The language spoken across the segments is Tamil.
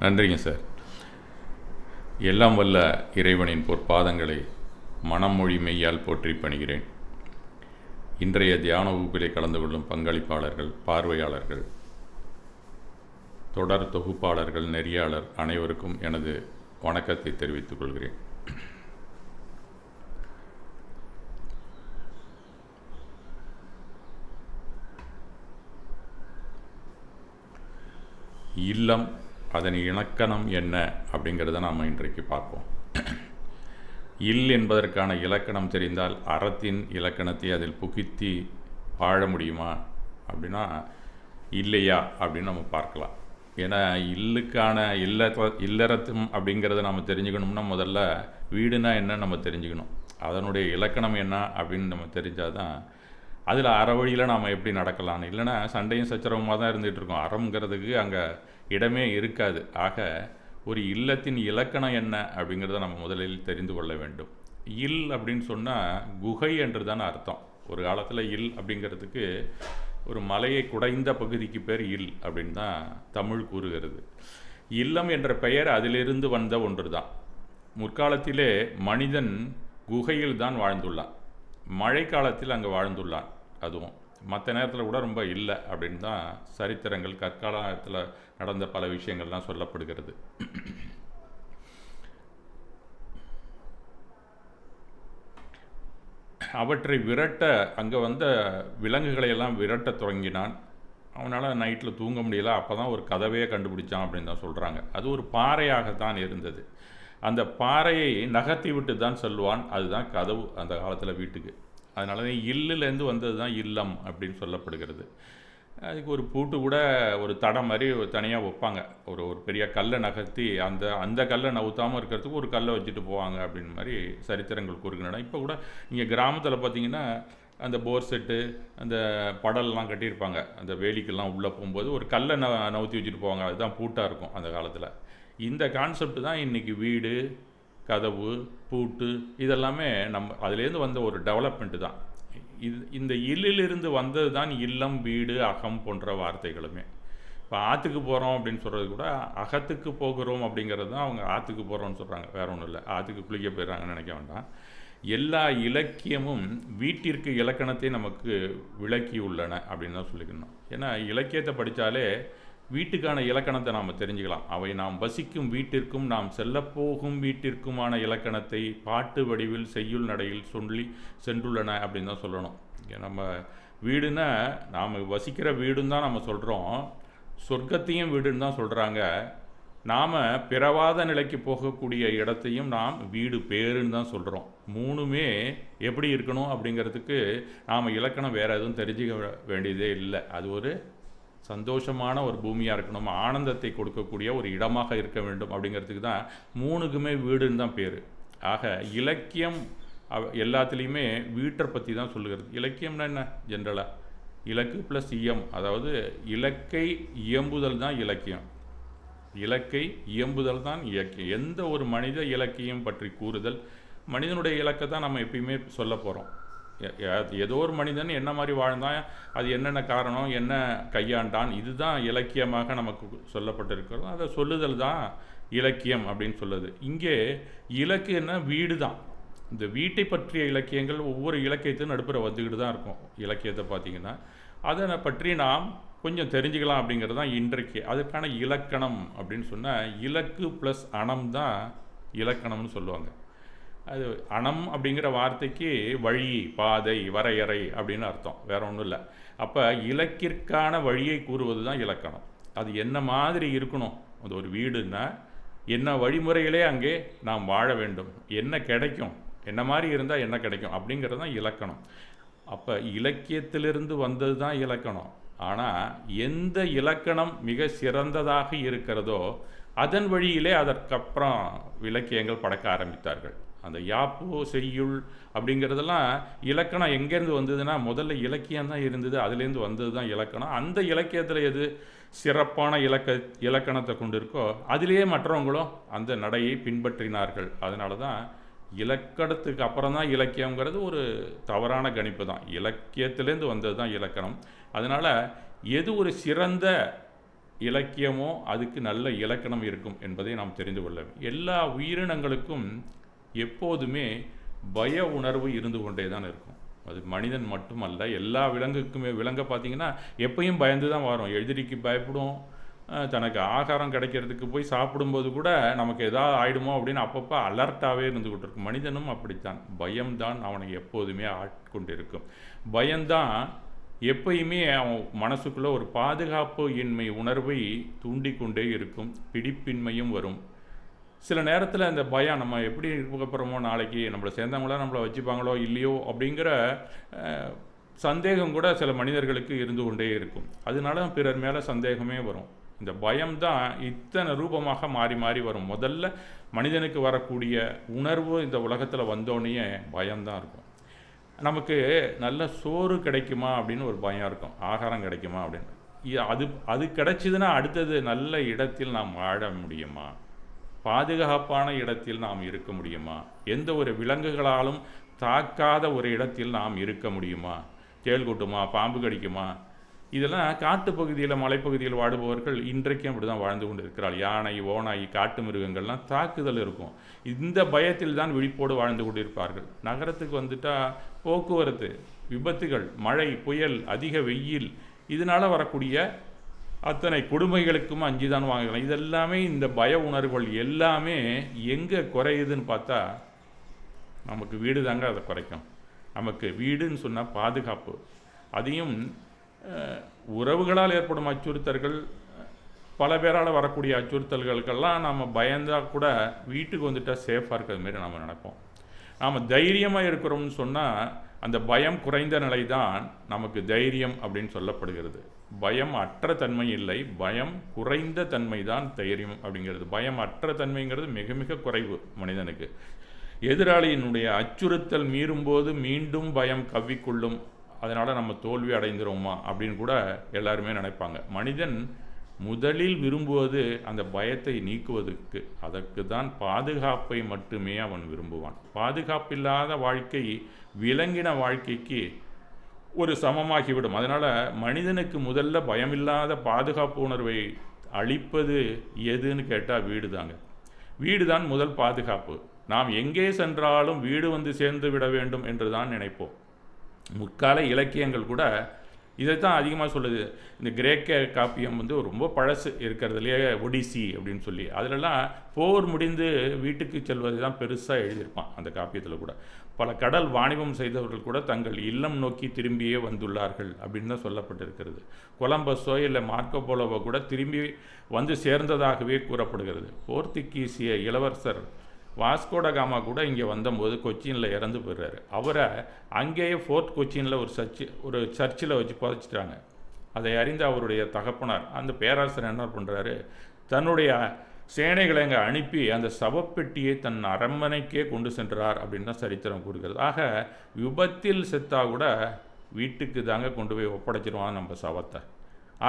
நன்றிங்க சார். எல்லாம் வல்ல இறைவனின் பொற்பாதங்களை மனம் மொழி மெய்யால் போற்றி பணிகிறேன். இன்றைய தியான வகுப்பிலே கலந்து கொள்ளும் பங்களிப்பாளர்கள், பார்வையாளர்கள், தொடர் தொகுப்பாளர்கள், நெறியாளர் அனைவருக்கும் எனது வணக்கத்தை தெரிவித்துக் கொள்கிறேன். இல்லம், அதன் இலக்கணம் என்ன அப்படிங்கிறத நாம் இன்றைக்கு பார்ப்போம். இல் என்பதற்கான இலக்கணம் தெரிந்தால் அறத்தின் இலக்கணத்தை அதில் புகுத்தி வாழ முடியுமா அப்படின்னா இல்லையா அப்படின்னு நம்ம பார்க்கலாம். ஏன்னா இல்லுக்கான இல்லறத்தும் அப்படிங்கிறத நம்ம தெரிஞ்சுக்கணும்னா முதல்ல வீடுனா என்ன நம்ம தெரிஞ்சுக்கணும். அதனுடைய இலக்கணம் என்ன அப்படின்னு நம்ம தெரிஞ்சால் தான் அதில் அறவழியில் நாம் எப்படி நடக்கலான்னு. இல்லைன்னா சண்டையும் சச்சரவுமாக தான் இருந்துகிட்ருக்கோம். அறங்கிறதுக்கு அங்கே இடமே இருக்காது. ஆக ஒரு இல்லத்தின் இலக்கணம் என்ன அப்படிங்கிறத நம்ம முதலில் தெரிந்து கொள்ள வேண்டும். இல் அப்படின்னு சொன்னால் குகை என்று தான் அர்த்தம். ஒரு காலத்தில் இல் அப்படிங்கிறதுக்கு ஒரு மலையை குடைந்த பகுதிக்கு பேர் இல் அப்படின்னு தான் தமிழ் கூறுகிறது. இல்லம் என்ற பெயர் அதிலிருந்து வந்த ஒன்று தான். முற்காலத்திலே மனிதன் குகையில் தான் வாழ்ந்துள்ளான். மழை காலத்தில் அங்கே வாழ்ந்துள்ளான். அதுவும் மற்ற நேரத்தில் கூட ரொம்ப இல்லை அப்படின்னு தான் சரித்திரங்கள், கற்காலத்தில் நடந்த பல விஷயங்கள்லாம் சொல்லப்படுகிறது. அவற்றை விரட்ட அங்கே வந்த விலங்குகளையெல்லாம் விரட்ட தொடங்கினான். அவனால் நைட்டில் தூங்க முடியல. அப்போ தான் ஒரு கதவையே கண்டுபிடிச்சான் அப்படின்னு தான் சொல்கிறாங்க. அது ஒரு பாறையாகத்தான் இருந்தது. அந்த பாறையை நகர்த்தி விட்டு தான் சொல்லுவான். அதுதான் கதவு அந்த காலத்தில் வீட்டுக்கு. அதனால தான் இல்லுலேருந்து வந்தது தான் இல்லம் அப்படின்னு சொல்லப்படுகிறது. அதுக்கு ஒரு பூட்டு கூட ஒரு தடம் மாதிரி தனியாக வைப்பாங்க. ஒரு பெரிய கல்லை நகர்த்தி அந்த கல்லை நவுத்தாமல் இருக்கிறதுக்கு ஒரு கல்லை வச்சுட்டு போவாங்க அப்படின்னு மாதிரி சரித்திரங்கள் கூறுகின்றன. இப்போ கூட இங்கே கிராமத்தில் பார்த்திங்கன்னா அந்த போர் செட்டு, அந்த படல்லாம் கட்டியிருப்பாங்க. அந்த வேலிக்கெல்லாம் உள்ளே போகும்போது ஒரு கல்லை நவுத்தி வச்சுட்டு போவாங்க. அதுதான் பூட்டாக இருக்கும் அந்த காலத்தில். இந்த கான்செப்ட் தான் இன்றைக்கி வீடு, கதவு, பூட்டு இதெல்லாமே நம்ம அதுலேருந்து வந்த ஒரு டெவலப்மெண்ட்டு தான். இந்த இல்லிலிருந்து வந்தது தான் இல்லம், வீடு, அகம் போன்ற வார்த்தைகளுமே. இப்போ ஆற்றுக்கு போகிறோம் அப்படின்னு சொல்கிறது கூட அகத்துக்கு போகிறோம் அப்படிங்கிறது தான் அவங்க ஆற்றுக்கு போகிறோம்னு சொல்கிறாங்க. வேறு ஒன்றும் இல்லை. ஆற்றுக்கு குளிக்க போயிடுறாங்கன்னு நினைக்க வேண்டாம். எல்லா இலக்கியமும் வீட்டிற்கு இலக்கணத்தை நமக்கு விளக்கி உள்ளன அப்படின்னு தான் சொல்லிக்கணும். ஏன்னா இலக்கியத்தை படித்தாலே வீட்டுக்கான இலக்கணத்தை நாம் தெரிஞ்சுக்கலாம். அவை நாம் வசிக்கும் வீட்டிற்கும் நாம் செல்லப்போகும் வீட்டிற்குமான இலக்கணத்தை பாட்டு வடிவில் செய்யுள் நடையில் சொல்லி சென்றுள்ளன அப்படின்னு தான் சொல்லணும். நம்ம வீடுன்னா நாம் வசிக்கிற வீடுன்னு தான் நம்ம சொல்கிறோம். சொர்க்கத்தையும் வீடுன்னு தான் சொல்கிறாங்க. நாம் பிறவாத நிலைக்கு போகக்கூடிய இடத்தையும் நாம் வீடு பேருன்னு தான் சொல்கிறோம். மூணுமே எப்படி இருக்கணும் அப்படிங்கிறதுக்கு நாம் இலக்கணம் வேறு எதுவும் தெரிஞ்சுக்க வேண்டியதே இல்லை. அது ஒரு சந்தோஷமான ஒரு பூமியாக இருக்கணும், ஆனந்தத்தை கொடுக்கக்கூடிய ஒரு இடமாக இருக்க வேண்டும் அப்படிங்கிறதுக்கு தான் மூணுக்குமே வீடுன்னு தான் பேர். ஆக இலக்கியம் எல்லாத்துலேயுமே வீட்டை பற்றி தான் சொல்லுகிறது. இலக்கியம்னா என்ன? ஜென்ரலாக இலக்கு ப்ளஸ் இயம், அதாவது இலக்கை இயம்புதல் தான் இலக்கியம். இலக்கை இயம்புதல் தான் இலக்கியம். எந்த ஒரு மனித இலக்கியம் பற்றி கூறுதல், மனிதனுடைய இலக்கை தான் நம்ம எப்பயுமே சொல்ல போகிறோம். ஏதோ ஒரு மனிதன் என்ன மாதிரி வாழ்ந்தான், அது என்னென்ன காரணம், என்ன கையாண்டான், இதுதான் இலக்கியமாக நமக்கு சொல்லப்பட்டிருக்கிறோம். அதை சொல்லுதல் தான் இலக்கியம் அப்படின்னு சொல்லுது. இங்கே இலக்கு என்ன? வீடு தான். இந்த வீட்டை பற்றிய இலக்கியங்கள் ஒவ்வொரு இலக்கியத்தையும் நடுப்புற வந்துக்கிட்டு தான் இருக்கும். இலக்கியத்தை பார்த்திங்கன்னா அதை பற்றி நாம் கொஞ்சம் தெரிஞ்சுக்கலாம் அப்படிங்கிறது தான் இன்றைக்கு. அதுக்கான இலக்கணம் அப்படின்னு சொன்னால் இலக்கு ப்ளஸ் அணம் தான் இலக்கணம்னு சொல்லுவாங்க. அது அணம் அப்படிங்கிற வார்த்தைக்கு வழி, பாதை, வரையறை அப்படின்னு அர்த்தம், வேறு ஒன்றும் இல்லை. அப்போ இலக்கிற்கான வழியை கூறுவது தான் இலக்கணம். அது என்ன மாதிரி இருக்கணும், அது ஒரு வீடுன்னா என்ன வழிமுறைகளே அங்கே நாம் வாழ வேண்டும், என்ன கிடைக்கும், என்ன மாதிரி இருந்தால் என்ன கிடைக்கும் அப்படிங்கிறது தான் இலக்கணம். அப்போ இலக்கியத்திலிருந்து வந்தது தான் இலக்கணம். ஆனால் எந்த இலக்கணம் மிக சிறந்ததாக இருக்கிறதோ அதன் வழியிலே அதற்கப்புறம் இலக்கியங்கள் படைக்க ஆரம்பித்தார்கள். அந்த யாப்பு, செய்யுள் அப்படிங்கிறதெல்லாம் இலக்கணம் எங்கேருந்து வந்ததுன்னா முதல்ல இலக்கியம் தான் இருந்தது, அதுலேருந்து வந்தது தான் இலக்கணம். அந்த இலக்கியத்தில் எது சிறப்பான இலக்கணத்தை கொண்டு இருக்கோ அதிலேயே மற்றவங்களும் அந்த நடையை பின்பற்றினார்கள். அதனால தான் இலக்கணத்துக்கு அப்புறம் தான் இலக்கியங்கிறது ஒரு தவறான கணிப்பு தான். இலக்கியத்திலேருந்து வந்தது தான் இலக்கணம். அதனால் எது ஒரு சிறந்த இலக்கியமோ அதுக்கு நல்ல இலக்கணம் இருக்கும் என்பதை நாம் தெரிந்து கொள்ள வேண்டும். எல்லா உயிரினங்களுக்கும் எப்போதுமே பய உணர்வு இருந்து கொண்டே தான் இருக்கும். அது மனிதன் மட்டுமல்ல, எல்லா விலங்குக்குமே. விலங்கை பார்த்திங்கன்னா எப்பயும் பயந்து தான் வரும். எதிரிக்கு பயப்படும், தனக்கு ஆகாரம் கிடைக்கிறதுக்கு போய் சாப்பிடும்போது கூட நமக்கு எதாவது ஆகிடுமோ அப்படின்னு அப்பப்போ அலர்ட்டாகவே இருந்துக்கிட்டு இருக்கும். மனிதனும் அப்படித்தான். பயம்தான் அவனை எப்போதுமே ஆட்கொண்டிருக்கும். பயம்தான் எப்பயுமே அவன் மனசுக்குள்ளே ஒரு பாதுகாப்பு இன்மை உணர்வை தூண்டிக்கொண்டே இருக்கும். பிடிப்பின்மையும் வரும். சில நேரத்தில் அந்த பயம் நம்ம எப்படி இருக்க போகிறோமோ, நாளைக்கு நம்மளை சேர்ந்தவங்களாம் நம்மளை வச்சுப்பாங்களோ இல்லையோ அப்படிங்கிற சந்தேகம் கூட சில மனிதர்களுக்கு இருந்து கொண்டே இருக்கும். அதனால பிறர் மேலே சந்தேகமே வரும். இந்த பயம்தான் இத்தனை ரூபமாக மாறி மாறி வரும். முதல்ல மனிதனுக்கு வரக்கூடிய உணர்வு இந்த உலகத்தில் வந்தோடனே பயம்தான் இருக்கும். நமக்கு நல்ல சோறு கிடைக்குமா அப்படின்னு ஒரு பயம் இருக்கும். ஆகாரம் கிடைக்குமா அப்படின்னு. அது கிடைச்சிதுன்னா அடுத்தது நல்ல இடத்தில் நாம் வாழ முடியுமா? பாதுகாப்பான இடத்தில் நாம் இருக்க முடியுமா? எந்த ஒரு விலங்குகளாலும் தாக்காத ஒரு இடத்தில் நாம் இருக்க முடியுமா? தேள் கொட்டுமா? பாம்பு கடிக்குமா? இதெல்லாம் காட்டுப்பகுதியில், மலைப்பகுதியில் வாடுபவர்கள் இன்றைக்கும் அப்படி தான் வாழ்ந்து கொண்டு இருக்கிறாள். யானை, ஓநாய், காட்டு மிருகங்கள்லாம் தாக்குதல் இருக்கும். இந்த பயத்தில் தான் விழிப்போடு வாழ்ந்து கொண்டிருப்பார்கள். நகரத்துக்கு வந்துட்டால் போக்குவரத்து, விபத்துகள், மழை, புயல், அதிக வெயில், இதனால் வரக்கூடிய அத்தனை கொடுமைகளுக்கும் அஞ்சு தான் வாங்கலாம். இதெல்லாமே இந்த பய உணர்வுகள் எல்லாமே எங்கே குறையுதுன்னு பார்த்தா நமக்கு வீடு தாங்க அதை குறைக்கும். நமக்கு வீடுன்னு சொன்னால் பாதுகாப்பு. அதையும் உறவுகளால் ஏற்படும் அச்சுறுத்தல்கள், பல பேரால் வரக்கூடிய அச்சுறுத்தல்களுக்கெல்லாம் நம்ம பயந்தால் கூட வீட்டுக்கு வந்துட்டால் சேஃபாக இருக்கிறது மாரி நம்ம நினைப்போம். நாம் தைரியமாக இருக்கிறோம்னு சொன்னால் அந்த பயம் குறைந்த நிலை தான் நமக்கு தைரியம் அப்படின்னு சொல்லப்படுகிறது. பயம் அற்ற தன்மை இல்லை, பயம் குறைந்த தன்மை தான் தைரியம் அப்படிங்கிறது. பயம் அற்ற தன்மைங்கிறது மிக மிக குறைவு மனிதனுக்கு. எதிராளியினுடைய அச்சுறுத்தல் மீறும்போது மீண்டும் பயம் கவ்விக்கொள்ளும். அதனால் நம்ம தோல்வி அடைந்துருவோமா அப்படின்னு கூட எல்லாருமே நினைப்பாங்க. மனிதன் முதலில் விரும்புவது அந்த பயத்தை நீக்குவதற்கு. அதற்கு தான் பாதுகாப்பை மட்டுமே அவன் விரும்புவான். பாதுகாப்பில்லாத வாழ்க்கை விலங்கின வாழ்க்கைக்கு ஒரு சமமாகிவிடும். அதனால் மனிதனுக்கு முதல்ல பயமில்லாத பாதுகாப்பு உணர்வை அளிப்பது எதுன்னு கேட்டால் வீடு தாங்க. வீடு தான் முதல் பாதுகாப்பு. நாம் எங்கே சென்றாலும் வீடு வந்து சேர்ந்து விட வேண்டும் என்று தான் நினைப்போம். முற்கால இலக்கியங்கள் கூட இதைத்தான் அதிகமாக சொல்லுது. இந்த கிரேக்க காப்பியம் வந்து ரொம்ப பழசு இருக்கிறதுலையே, ஒடிசி அப்படின்னு சொல்லி, அதிலெல்லாம் போர் முடிந்து வீட்டுக்கு செல்வதை தான் பெருசாக எழுதியிருப்பான் அந்த காப்பியத்தில் கூட. பல கடல் வாணிபம் செய்தவர்கள் கூட தங்கள் இல்லம் நோக்கி திரும்பியே வந்துள்ளார்கள் அப்படின்னு தான் சொல்லப்பட்டிருக்கிறது. கொலம்பஸோ இல்லை மார்க்கோ போலோவோ கூட திரும்பி வந்து சேர்ந்ததாகவே கூறப்படுகிறது. போர்த்துகீசிய இளவரசர் வாஸ்கோட காமா கூட இங்கே வந்தபோது கொச்சினில் இறந்து போயிடுறாரு. அவரை அங்கேயே ஃபோர்ட் கொச்சினில் ஒரு சர்ச்சில் வச்சு புதைச்சிட்டாங்க. அதை அறிந்த அவருடைய தகப்பனார், அந்த பேராசிரியர் என்ன பண்ணுறாரு, தன்னுடைய சேனைகளை அங்கே அனுப்பி அந்த சவப்பெட்டியை தன் அரண்மனைக்கே கொண்டு சென்றார் அப்படின்னு தான் சரித்திரம் கூறுகிறது. ஆக விபத்தில் செத்தா கூட வீட்டுக்கு தாங்க கொண்டு போய் ஒப்படைச்சிருவான் நம்ம சவத்தை.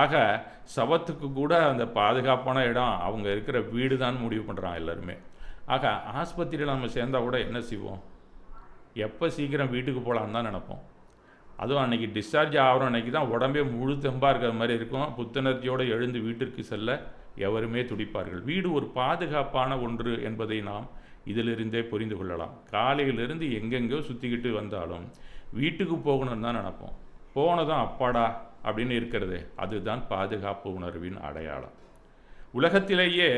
ஆக சவத்துக்கு கூட அந்த பாதுகாப்பான இடம் அவங்க இருக்கிற வீடு தான் முடிவு பண்ணுறான் எல்லாருமே. ஆக ஆஸ்பத்திரியில் நம்ம சேர்ந்தால் கூட என்ன செய்வோம், எப்போ சீக்கிரம் வீட்டுக்கு போகலான்னு தான் நினைப்போம். அதுவும் அன்றைக்கி டிஸ்சார்ஜ் ஆகிற அன்றைக்கி தான் உடம்பே முழு தெம்பாக இருக்கிற மாதிரி இருக்கும். புத்துணர்ச்சியோடு எழுந்து வீட்டிற்கு செல்ல எவருமே துடிப்பார்கள். வீடு ஒரு பாதுகாப்பான ஒன்று என்பதை நாம் இதிலிருந்தே புரிந்து கொள்ளலாம். காலையிலிருந்து எங்கெங்கோ சுற்றிக்கிட்டு வந்தாலும் வீட்டுக்கு போகணும்னு தான் நினைப்போம். போனதும் அப்பாடா அப்படின்னு இருக்கிறது, அதுதான் பாதுகாப்பு உணர்வின் அடையாளம். உலகத்திலேயே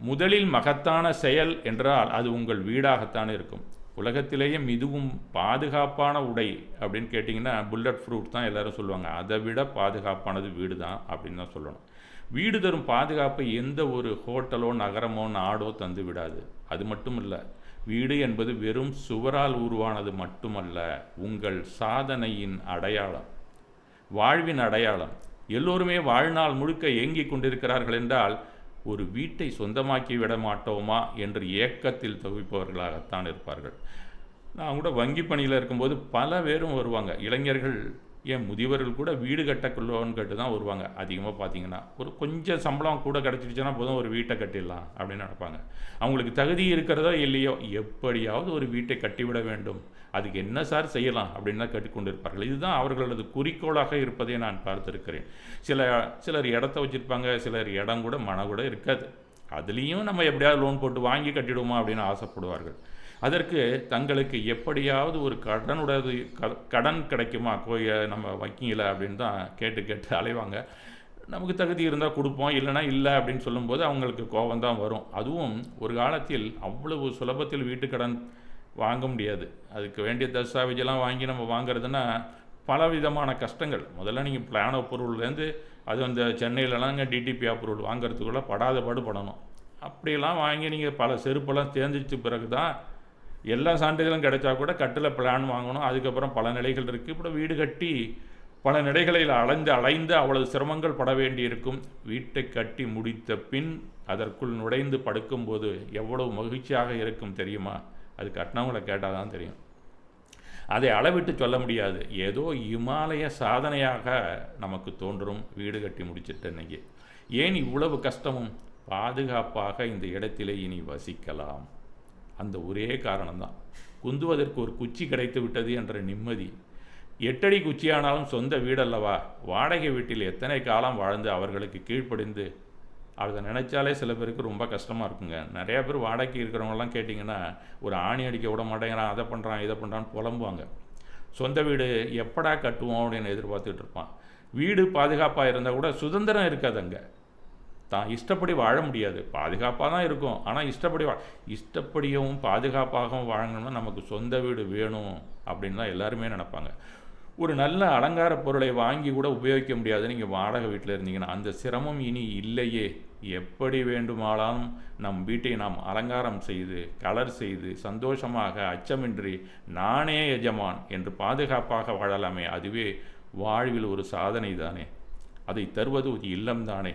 முதலில் மகத்தான செயல் என்றால் அது உங்கள் வீடாகத்தான் இருக்கும். உலகத்திலேயே மிகவும் பாதுகாப்பான உடை அப்படின்னு கேட்டிங்கன்னா புல்லட் ப்ரூஃப் தான் எல்லோரும் சொல்லுவாங்க. அதை விட பாதுகாப்பானது வீடு தான் அப்படின்னு தான் சொல்லணும். வீடு தரும் பாதுகாப்பை எந்த ஒரு ஹோட்டலோ நகரமோ நாடோ தந்து விடாது. அது மட்டும் இல்லை, வீடு என்பது வெறும் சுவரால் உருவானது மட்டுமல்ல, உங்கள் சாதனையின் அடையாளம், வாழ்வின் அடையாளம். எல்லோருமே வாழ்நாள் முழுக்க ஏங்கிக் கொண்டிருக்கிறார்கள் என்றால் ஒரு வீட்டை சொந்தமாக்கி விட மாட்டோமா என்று ஏக்கத்தில் தவிப்பவர்களாகத்தான் இருப்பார்கள். நான் கூட வங்கி பணியில் இருக்கும்போது பல பேரும் வருவாங்க. இளைஞர்கள் ஏன் முதியவர்கள் கூட வீடு கட்ட லோன் கட்டு தான் வருவாங்க. அதிகமாக பார்த்தீங்கன்னா ஒரு கொஞ்சம் சம்பளம் கூட கிடச்சிருச்சுன்னா போதும் ஒரு வீட்டை கட்டிடலாம் அப்படின்னு நினைப்பாங்க. அவங்களுக்கு தகுதி இருக்கிறதோ இல்லையோ எப்படியாவது ஒரு வீட்டை கட்டிவிட வேண்டும், அதுக்கு என்ன சார் செய்யலாம் அப்படின்னு தான் கேட்டுக்கொண்டு இருப்பார்கள். இதுதான் அவர்களது குறிக்கோளாக இருப்பதை நான் பார்த்துருக்கிறேன். சிலர் இடத்த வச்சுருப்பாங்க, சிலர் இடம் கூட மன கூட இருக்காது. அதுலேயும் நம்ம எப்படியாவது லோன் போட்டு வாங்கி கட்டிடுவோமா அப்படின்னு ஆசைப்படுவார்கள். அதற்கு தங்களுக்கு எப்படியாவது ஒரு கடன் கிடைக்குமா நம்ம வங்கியில் அப்படின்னு தான் கேட்டு அலைவாங்க. நமக்கு தகுதி இருந்தால் கொடுப்போம், இல்லைனா இல்லை அப்படின்னு சொல்லும்போது அவங்களுக்கு கோபம் தான் வரும். அதுவும் ஒரு காலத்தில் அவ்வளவு சுலபத்தில் வீட்டுக்கடன் வாங்க முடியாது. அதுக்கு வேண்டிய தஸ்தாவேஜெல்லாம் வாங்கி நம்ம வாங்கிறதுனா பல விதமான கஷ்டங்கள். முதல்ல நீங்கள் பிளான் அப்ரூவல்லேருந்து அது அந்த சென்னையிலலாம் டிடிபி அப்ரூவல் வாங்கிறதுக்குள்ளே படாத பாடு படணும். அப்படியெல்லாம் வாங்கி நீங்கள் பல செருப்பெல்லாம் தேர்ந்துச்சு பிறகு தான் எல்லா சான்றிதழும் கிடைச்சா கூட கட்டில் பிளான் வாங்கணும். அதுக்கப்புறம் பல நிலைகள் இருக்குது. இப்போ வீடு கட்டி பல நிலைகளில் அலைந்து அவ்வளவு சிரமங்கள் பட வேண்டியிருக்கும். வீட்டை கட்டி முடித்த பின் அதற்குள் நுழைந்து படுக்கும்போது எவ்வளவு மகிழ்ச்சியாக இருக்கும் தெரியுமா? அது கட்டினவங்களை கேட்டால் தான் தெரியும். அதை அளவிட்டு சொல்ல முடியாது. ஏதோ இமாலய சாதனையாக நமக்கு தோன்றும் வீடு கட்டி முடிச்சிட்ட அன்னைக்கு. ஏன் இவ்வளவு கஷ்டமும்? பாதுகாப்பாக இந்த இடத்திலே இனி வசிக்கலாம். அந்த ஒரே காரணம்தான். குந்துவதற்கு ஒரு குச்சி கிடைத்து விட்டது என்ற நிம்மதி. 8 அடி குச்சியானாலும் சொந்த வீடல்லவா? வாடகை வீட்டில் எத்தனை காலம் வாழ்ந்து அவர்களுக்கு கீழ்ப்படிந்து, அதை நினச்சாலே சில பேருக்கு ரொம்ப கஷ்டமாக இருக்குங்க. நிறையா பேர் வாடகைக்கு இருக்கிறவங்களாம் கேட்டிங்கன்னா ஒரு ஆணி அடிக்க விட மாட்டேங்கிறான், அதை பண்ணுறான் இதை பண்ணுறான்னு புலம்புவாங்க. சொந்த வீடு எப்படா கட்டுவோம் அப்படின்னு எதிர்பார்த்துட்டு இருப்பான். வீடு பாதுகாப்பாக இருந்தால் கூட சுதந்திரம் இருக்காது. அங்கே தான் இஷ்டப்படி வாழ முடியாது. பாதுகாப்பாக தான் இருக்கும், ஆனால் இஷ்டப்படியும் பாதுகாப்பாகவும் வாழணும்னா நமக்கு சொந்த வீடு வேணும் அப்படின்னு தான் எல்லாருமே நினைப்பாங்க. ஒரு நல்ல அலங்கார பொருளை வாங்கி கூட உபயோகிக்க முடியாது நீங்கள் வாடகை வீட்டில் இருந்தீங்கன்னா. அந்த சிரமம் இனி இல்லையே. எப்படி வேண்டுமானாலும் நம் வீட்டை நாம் அலங்காரம் செய்து கலர் செய்து சந்தோஷமாக அச்சமின்றி நானே எஜமான் என்று பாதுகாப்பாக வாழலாமே. அதுவே வாழ்வில் ஒரு சாதனை தானே. அதை தருவது ஒரு இல்லம் தானே.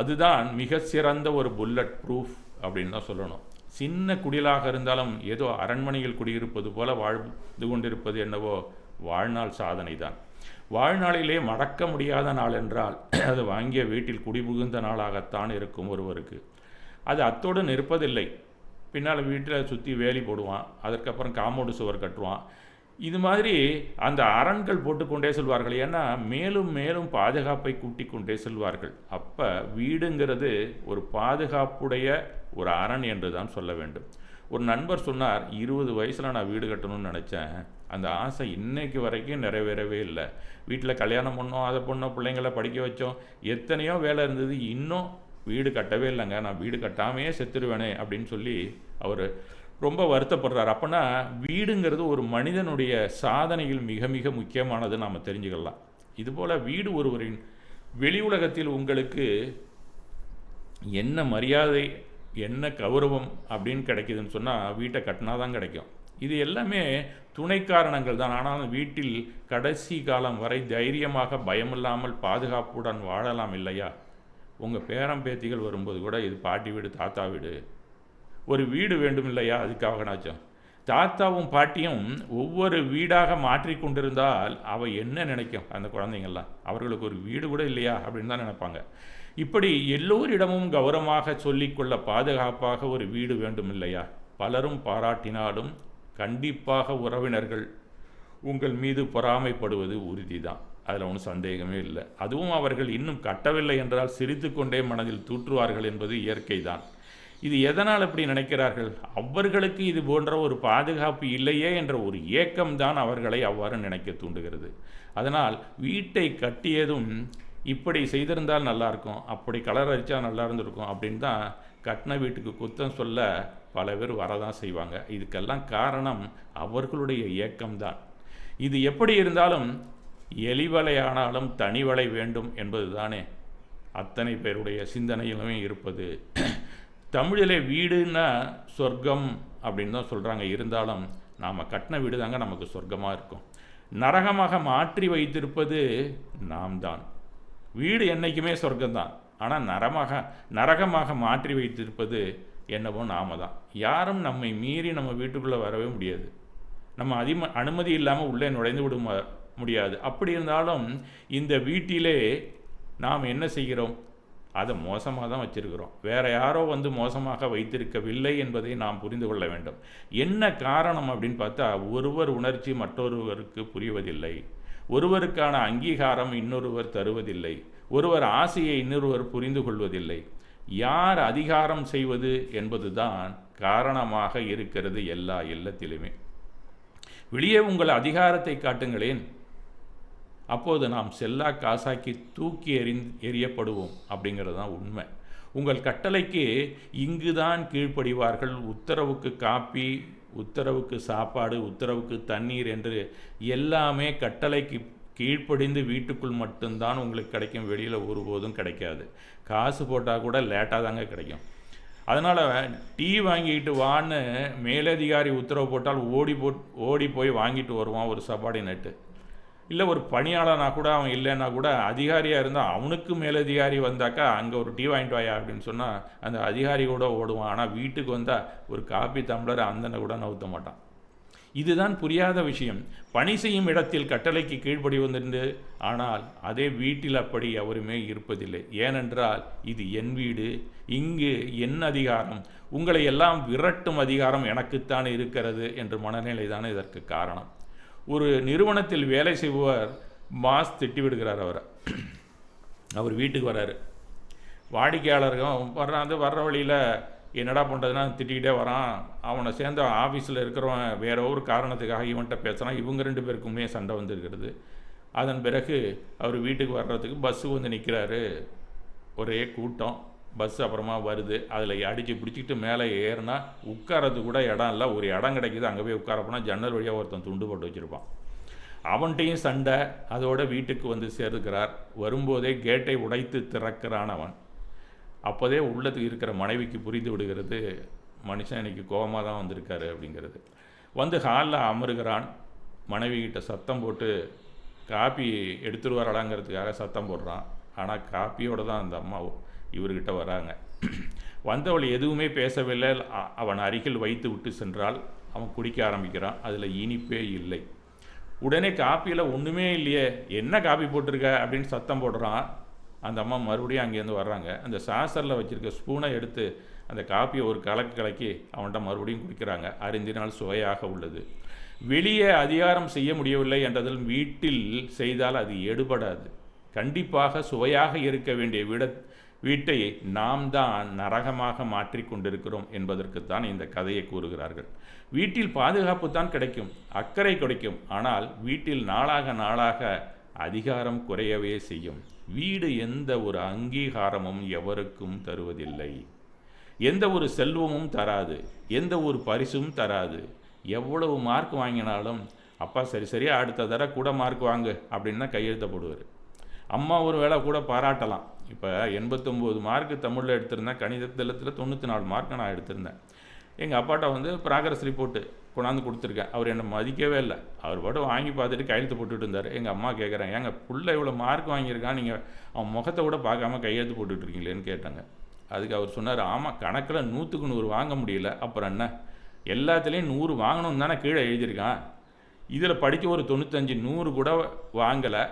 அதுதான் மிக சிறந்த ஒரு புல்லட் ப்ரூஃப் அப்படின்னு தான் சொல்லணும். சின்ன குடிலாக இருந்தாலும் ஏதோ அரண்மனையில் குடியிருப்பது போல வாழ்ந்து கொண்டிருப்பது என்னவோ வாழ்நாள் சாதனை தான். வாழ்நாளிலே மறக்க முடியாத நாள் என்றால் அது வாங்கிய வீட்டில் குடிபுகுந்த நாளாகத்தான் இருக்கும் ஒருவருக்கு. அது அத்தோடு நிற்பதில்லை. பின்னால் வீட்டில் சுற்றி வேலி போடுவான், அதற்கப்புறம் காம்பவுண்டு சுவர் கட்டுவான். இது மாதிரி அந்த அரண்கள் போட்டுக்கொண்டே செல்வார்கள். ஏன்னா மேலும் மேலும் பாதுகாப்பை கூட்டி கொண்டே செல்வார்கள். அப்போ வீடுங்கிறது ஒரு பாதுகாப்புடைய ஒரு அரண் என்று தான் சொல்ல வேண்டும். ஒரு நண்பர் சொன்னார், 20 வயசில் நான் வீடு கட்டணும்னு நினச்சேன், அந்த ஆசை இன்னைக்கு வரைக்கும் நிறைவேறவே இல்லை. வீட்டில் கல்யாணம் பண்ணோம், அதை பண்ணோம், பிள்ளைங்களை படிக்க வச்சோம், எத்தனையோ வேலை இருந்தது, இன்னும் வீடு கட்டவே இல்லைங்க, நான் வீடு கட்டாமையே செத்துருவேனே அப்படின்னு சொல்லி அவர் ரொம்ப வருத்தப்படுறார். அப்போனா வீடுங்கிறது ஒரு மனிதனுடைய சாதனையில் மிக மிக முக்கியமானது நாம் தெரிஞ்சுக்கலாம். இதுபோல் வீடு ஒருவரின் வெளி உலகத்தில் உங்களுக்கு என்ன மரியாதை என்ன கௌரவம் அப்படின்னு கிடைக்குதுன்னு சொன்னால் வீட்டை கட்டினா தான் கிடைக்கும். இது எல்லாமே துணை காரணங்கள் தான். ஆனால் வீட்டில் கடைசி காலம் வரை தைரியமாக பயமில்லாமல் பாதுகாப்புடன் வாழலாம் இல்லையா? உங்கள் பேரம் பேத்திகள் வரும்போது கூட இது பாட்டி வீடு தாத்தா வீடு, ஒரு வீடு வேண்டும் இல்லையா? அதுக்காகனாச்சும் தாத்தாவும் பாட்டியும் ஒவ்வொரு வீடாக மாற்றி கொண்டிருந்தால் அவை என்ன நினைக்கும் அந்த குழந்தைங்கள்லாம்? அவர்களுக்கு ஒரு வீடு கூட இல்லையா அப்படின்னு தான் நினைப்பாங்க. இப்படி எல்லோரிடமும் கௌரவமாக சொல்லிக்கொள்ள பாதுகாப்பாக ஒரு வீடு வேண்டும் இல்லையா? பலரும் பாராட்டினாலும் கண்டிப்பாக உறவினர்கள் உங்கள் மீது பொறாமைப்படுவது உறுதிதான். அதில் ஒன்றும் சந்தேகமே இல்லை. அதுவும் அவர்கள் இன்னும் கட்டவில்லை என்றால் சிரித்து கொண்டே மனதில் தூற்றுவார்கள் என்பது இயற்கை தான். இது எதனால் அப்படி நினைக்கிறார்கள்? அவர்களுக்கு இது போன்ற ஒரு பாதுகாப்பு இல்லையே என்ற ஒரு ஏக்கம்தான் அவர்களை அவ்வாறு நினைக்க தூண்டுகிறது. அதனால் வீட்டை கட்டியதும் இப்படி செய்திருந்தால் நல்லாயிருக்கும், அப்படி கலர் அடித்தா நல்லா இருந்திருக்கும் அப்படின்னு தான் கட்டின வீட்டுக்கு குத்தம் சொல்ல பல பேர் வரதான் செய்வாங்க. இதுக்கெல்லாம் காரணம் அவர்களுடைய ஏக்கம்தான். இது எப்படி இருந்தாலும் எலிவலையானாலும் தனிவலை வேண்டும் என்பது தானே அத்தனை பேருடைய சிந்தனையிலுமே இருப்பது. தமிழிலே வீடுன்னா சொர்க்கம் அப்படின்னு தான் சொல்கிறாங்க. இருந்தாலும் நாம் கட்டின வீடு தாங்க நமக்கு சொர்க்கமாக இருக்கும். நரகமாக மாற்றி வைத்திருப்பது நாம் தான். வீடு என்றைக்குமே சொர்க்கம்தான், ஆனால் நரகமாக மாற்றி வைத்திருப்பது என்னவோ நாம தான். யாரும் நம்மை மீறி நம்ம வீட்டுக்குள்ளே வரவே முடியாது. நம்ம அனுமதி இல்லாமல் உள்ளே நுழைந்து முடியாது. அப்படி இருந்தாலும் இந்த வீட்டிலே நாம் என்ன செய்கிறோம்? அதை மோசமாக தான் வச்சிருக்கிறோம். வேற யாரோ வந்து மோசமாக வைத்திருக்கவில்லை என்பதை நாம் புரிந்து கொள்ள வேண்டும். என்ன காரணம் அப்படின்னு பார்த்தா, ஒருவர் உணர்ச்சி மற்றொருவருக்கு புரிவதில்லை, ஒருவருக்கான அங்கீகாரம் இன்னொருவர் தருவதில்லை, ஒருவர் ஆசையை இன்னொருவர் புரிந்து கொள்வதில்லை. யார் அதிகாரம் செய்வது என்பதுதான் காரணமாக இருக்கிறது எல்லா இல்லத்திலுமே. வெளியே உங்கள் அதிகாரத்தை காட்டுங்களேன், அப்போது நாம் செல்லா காசாக்கி தூக்கி எறியப்படுவோம் அப்படிங்கிறது தான் உண்மை. உங்கள் கட்டளைக்கு இங்குதான் கீழ்ப்படிவார்கள். உத்தரவுக்கு காப்பி, உத்தரவுக்கு சாப்பாடு, உத்தரவுக்கு தண்ணீர் என்று எல்லாமே கட்டளைக்கு கீழ்ப்படிந்து வீட்டுக்குள் மட்டும்தான் உங்களுக்கு கிடைக்கும். வெளியில் ஒருபோதும் கிடைக்காது. காசு போட்டால் கூட லேட்டாக தாங்க கிடைக்கும். அதனால் டீ வாங்கிட்டு வான்னு மேலதிகாரி உத்தரவு போட்டால் ஓடி போய் வாங்கிட்டு வருவான் ஒரு சபார்டினேட்டு. இல்லை ஒரு பணியாளனாக கூட அவன் இல்லைன்னா கூட அதிகாரியாக இருந்தால் அவனுக்கு மேலதிகாரி வந்தாக்கா அங்கே ஒரு டீ வாங்கிட்டு வாயா அப்படின்னு சொன்னால் அந்த அதிகாரி கூட ஓடுவான். ஆனால் வீட்டுக்கு வந்தால் ஒரு காப்பி டம்ளர் அந்தனை கூட நவுத்த மாட்டான். இதுதான் புரியாத விஷயம். பணி செய்யும் இடத்தில் கட்டளைக்கு கீழ்ப்படிவதுண்டு, ஆனால் அதே வீட்டில் அப்படி எவருமே இருப்பதில்லை. ஏனென்றால் இது என் வீடு, இங்கு என் அதிகாரம், உங்களை எல்லாம் விரட்டும் அதிகாரம் எனக்குத்தான் இருக்கிறது என்ற மனநிலை தான் இதற்கு காரணம். ஒரு நிறுவனத்தில் வேலை செய்பவர் பாஸ் திட்டி விடுகிறார் அவரை. அவர் வீட்டுக்கு வர்றாரு. வாடிக்கையாளர்கள் வர்ற வழியில் என்னடா பண்ணுறதுன்னா திட்டிக்கிட்டே வரான். அவனை சேர்ந்த ஆஃபீஸில் இருக்கிறவன் வேற ஒரு காரணத்துக்காக இவன்கிட்ட பேசுகிறான். இவங்க 2 பேருக்குமே சண்டை வந்துருக்கிறது. அதன் பிறகு அவர் வீட்டுக்கு வர்றதுக்கு பஸ்ஸு வந்து நிற்கிறாரு. ஒரே கூட்டம். பஸ் அப்புறமா வருது. அதில் அடித்து பிடிச்சிக்கிட்டு மேலே ஏறினா உட்காரது கூட இடம் இல்லை. ஒரு இடம் கிடைக்கிது, அங்கே போய் உட்கார போனால் ஜன்னல் வழியாக ஒருத்தன் துண்டு போட்டு வச்சுருப்பான். அவன்கிட்டையும் சண்டை. அதோட வீட்டுக்கு வந்து சேர்க்கிறார். வரும்போதே கேட்டை உடைத்து திறக்கிறான் அவன். அப்போதே உள்ளத்துக்கு இருக்கிற மனைவிக்கு புரிந்து விடுகிறது, மனுஷன் இன்னைக்கு கோபமாக தான் வந்திருக்காரு அப்படிங்கிறது. வந்து ஹாலில் அமருகிறான். மனைவிக்கிட்ட சத்தம் போட்டு காப்பி எடுத்துட்டு வரலாங்கிறதுக்காக சத்தம் போடுறான். ஆனால் காப்பியோடு தான் அந்த அம்மா இவர்கிட்ட வராங்க. வந்தவள் எதுவுமே பேசவில்லை. அவன் அருகில் வைத்து விட்டு சென்றால் அவன் குடிக்க ஆரம்பிக்கிறான். அதில் இனிப்பே இல்லை. உடனே காப்பியில் ஒன்றுமே இல்லையே, என்ன காப்பி போட்டிருக்க அப்படின்னு சத்தம் போடுறான். அந்த அம்மா மறுபடியும் அங்கேருந்து வர்றாங்க. அந்த சாசரில் வச்சுருக்க ஸ்பூனை எடுத்து அந்த காப்பியை ஒரு கலக்கி அவன்கிட்ட மறுபடியும் குடிக்கிறாங்க. அறிந்தினால் சுவையாக உள்ளது. வெளியே அதிகாரம் செய்ய முடியவில்லை என்றதில் வீட்டில் செய்தால் அது எடுபடாது. கண்டிப்பாக சுவையாக இருக்க வேண்டிய வீட்டை நாம் தான் நரகமாக மாற்றி கொண்டிருக்கிறோம் என்பதற்குத்தான் இந்த கதையை கூறுகிறார்கள். வீட்டில் பாதுகாப்பு தான் கிடைக்கும், அக்கறை கிடைக்கும். ஆனால் வீட்டில் நாளாக அதிகாரம் குறையவே செய்யும். வீடு எந்த ஒரு அங்கீகாரமும் எவருக்கும் தருவதில்லை. எந்த ஒரு செல்வமும் தராது, எந்த ஒரு பரிசும் தராது. எவ்வளவு மார்க் வாங்கினாலும் அப்பா சரியாக அடுத்த தடவை கூட மார்க் வாங்கு அப்படின்னு தான் கையெழுத்த போடுவார். அம்மா ஒரு வேளை கூட பாராட்டலாம். இப்போ 89 மார்க்கு தமிழில் எடுத்திருந்தேன், கணிதத்தில் 94 மார்க்கு நான் எடுத்திருந்தேன். எங்கள் அப்பாட்ட வந்து ப்ராக்ரஸ் ரிப்போர்ட்டு கொண்டாந்து கொடுத்துருக்கேன். அவர் என்னை மதிக்கவே இல்லை. அவர் பாட்டு வாங்கி பார்த்துட்டு கையெழுத்து போட்டுட்டு இருந்தார். எங்கள் அம்மா கேட்குறேன், ஏங்க புள்ள இவ்வளோ மார்க் வாங்கியிருக்கான், நீங்கள் அவன் முகத்தை கூட பார்க்காம கையெழுத்து போட்டுட்ருக்கீங்களேன்னு கேட்டாங்க. அதுக்கு அவர் சொன்னார், ஆமாம் கணக்கில் 100க்கு 100 வாங்க முடியல, அப்புறம் என்ன, எல்லாத்துலேயும் 100 வாங்கணும்னு தானே கீழே எழுதியிருக்கான். இதில் படிக்க ஒரு 95 100 கூட வாங்கலை,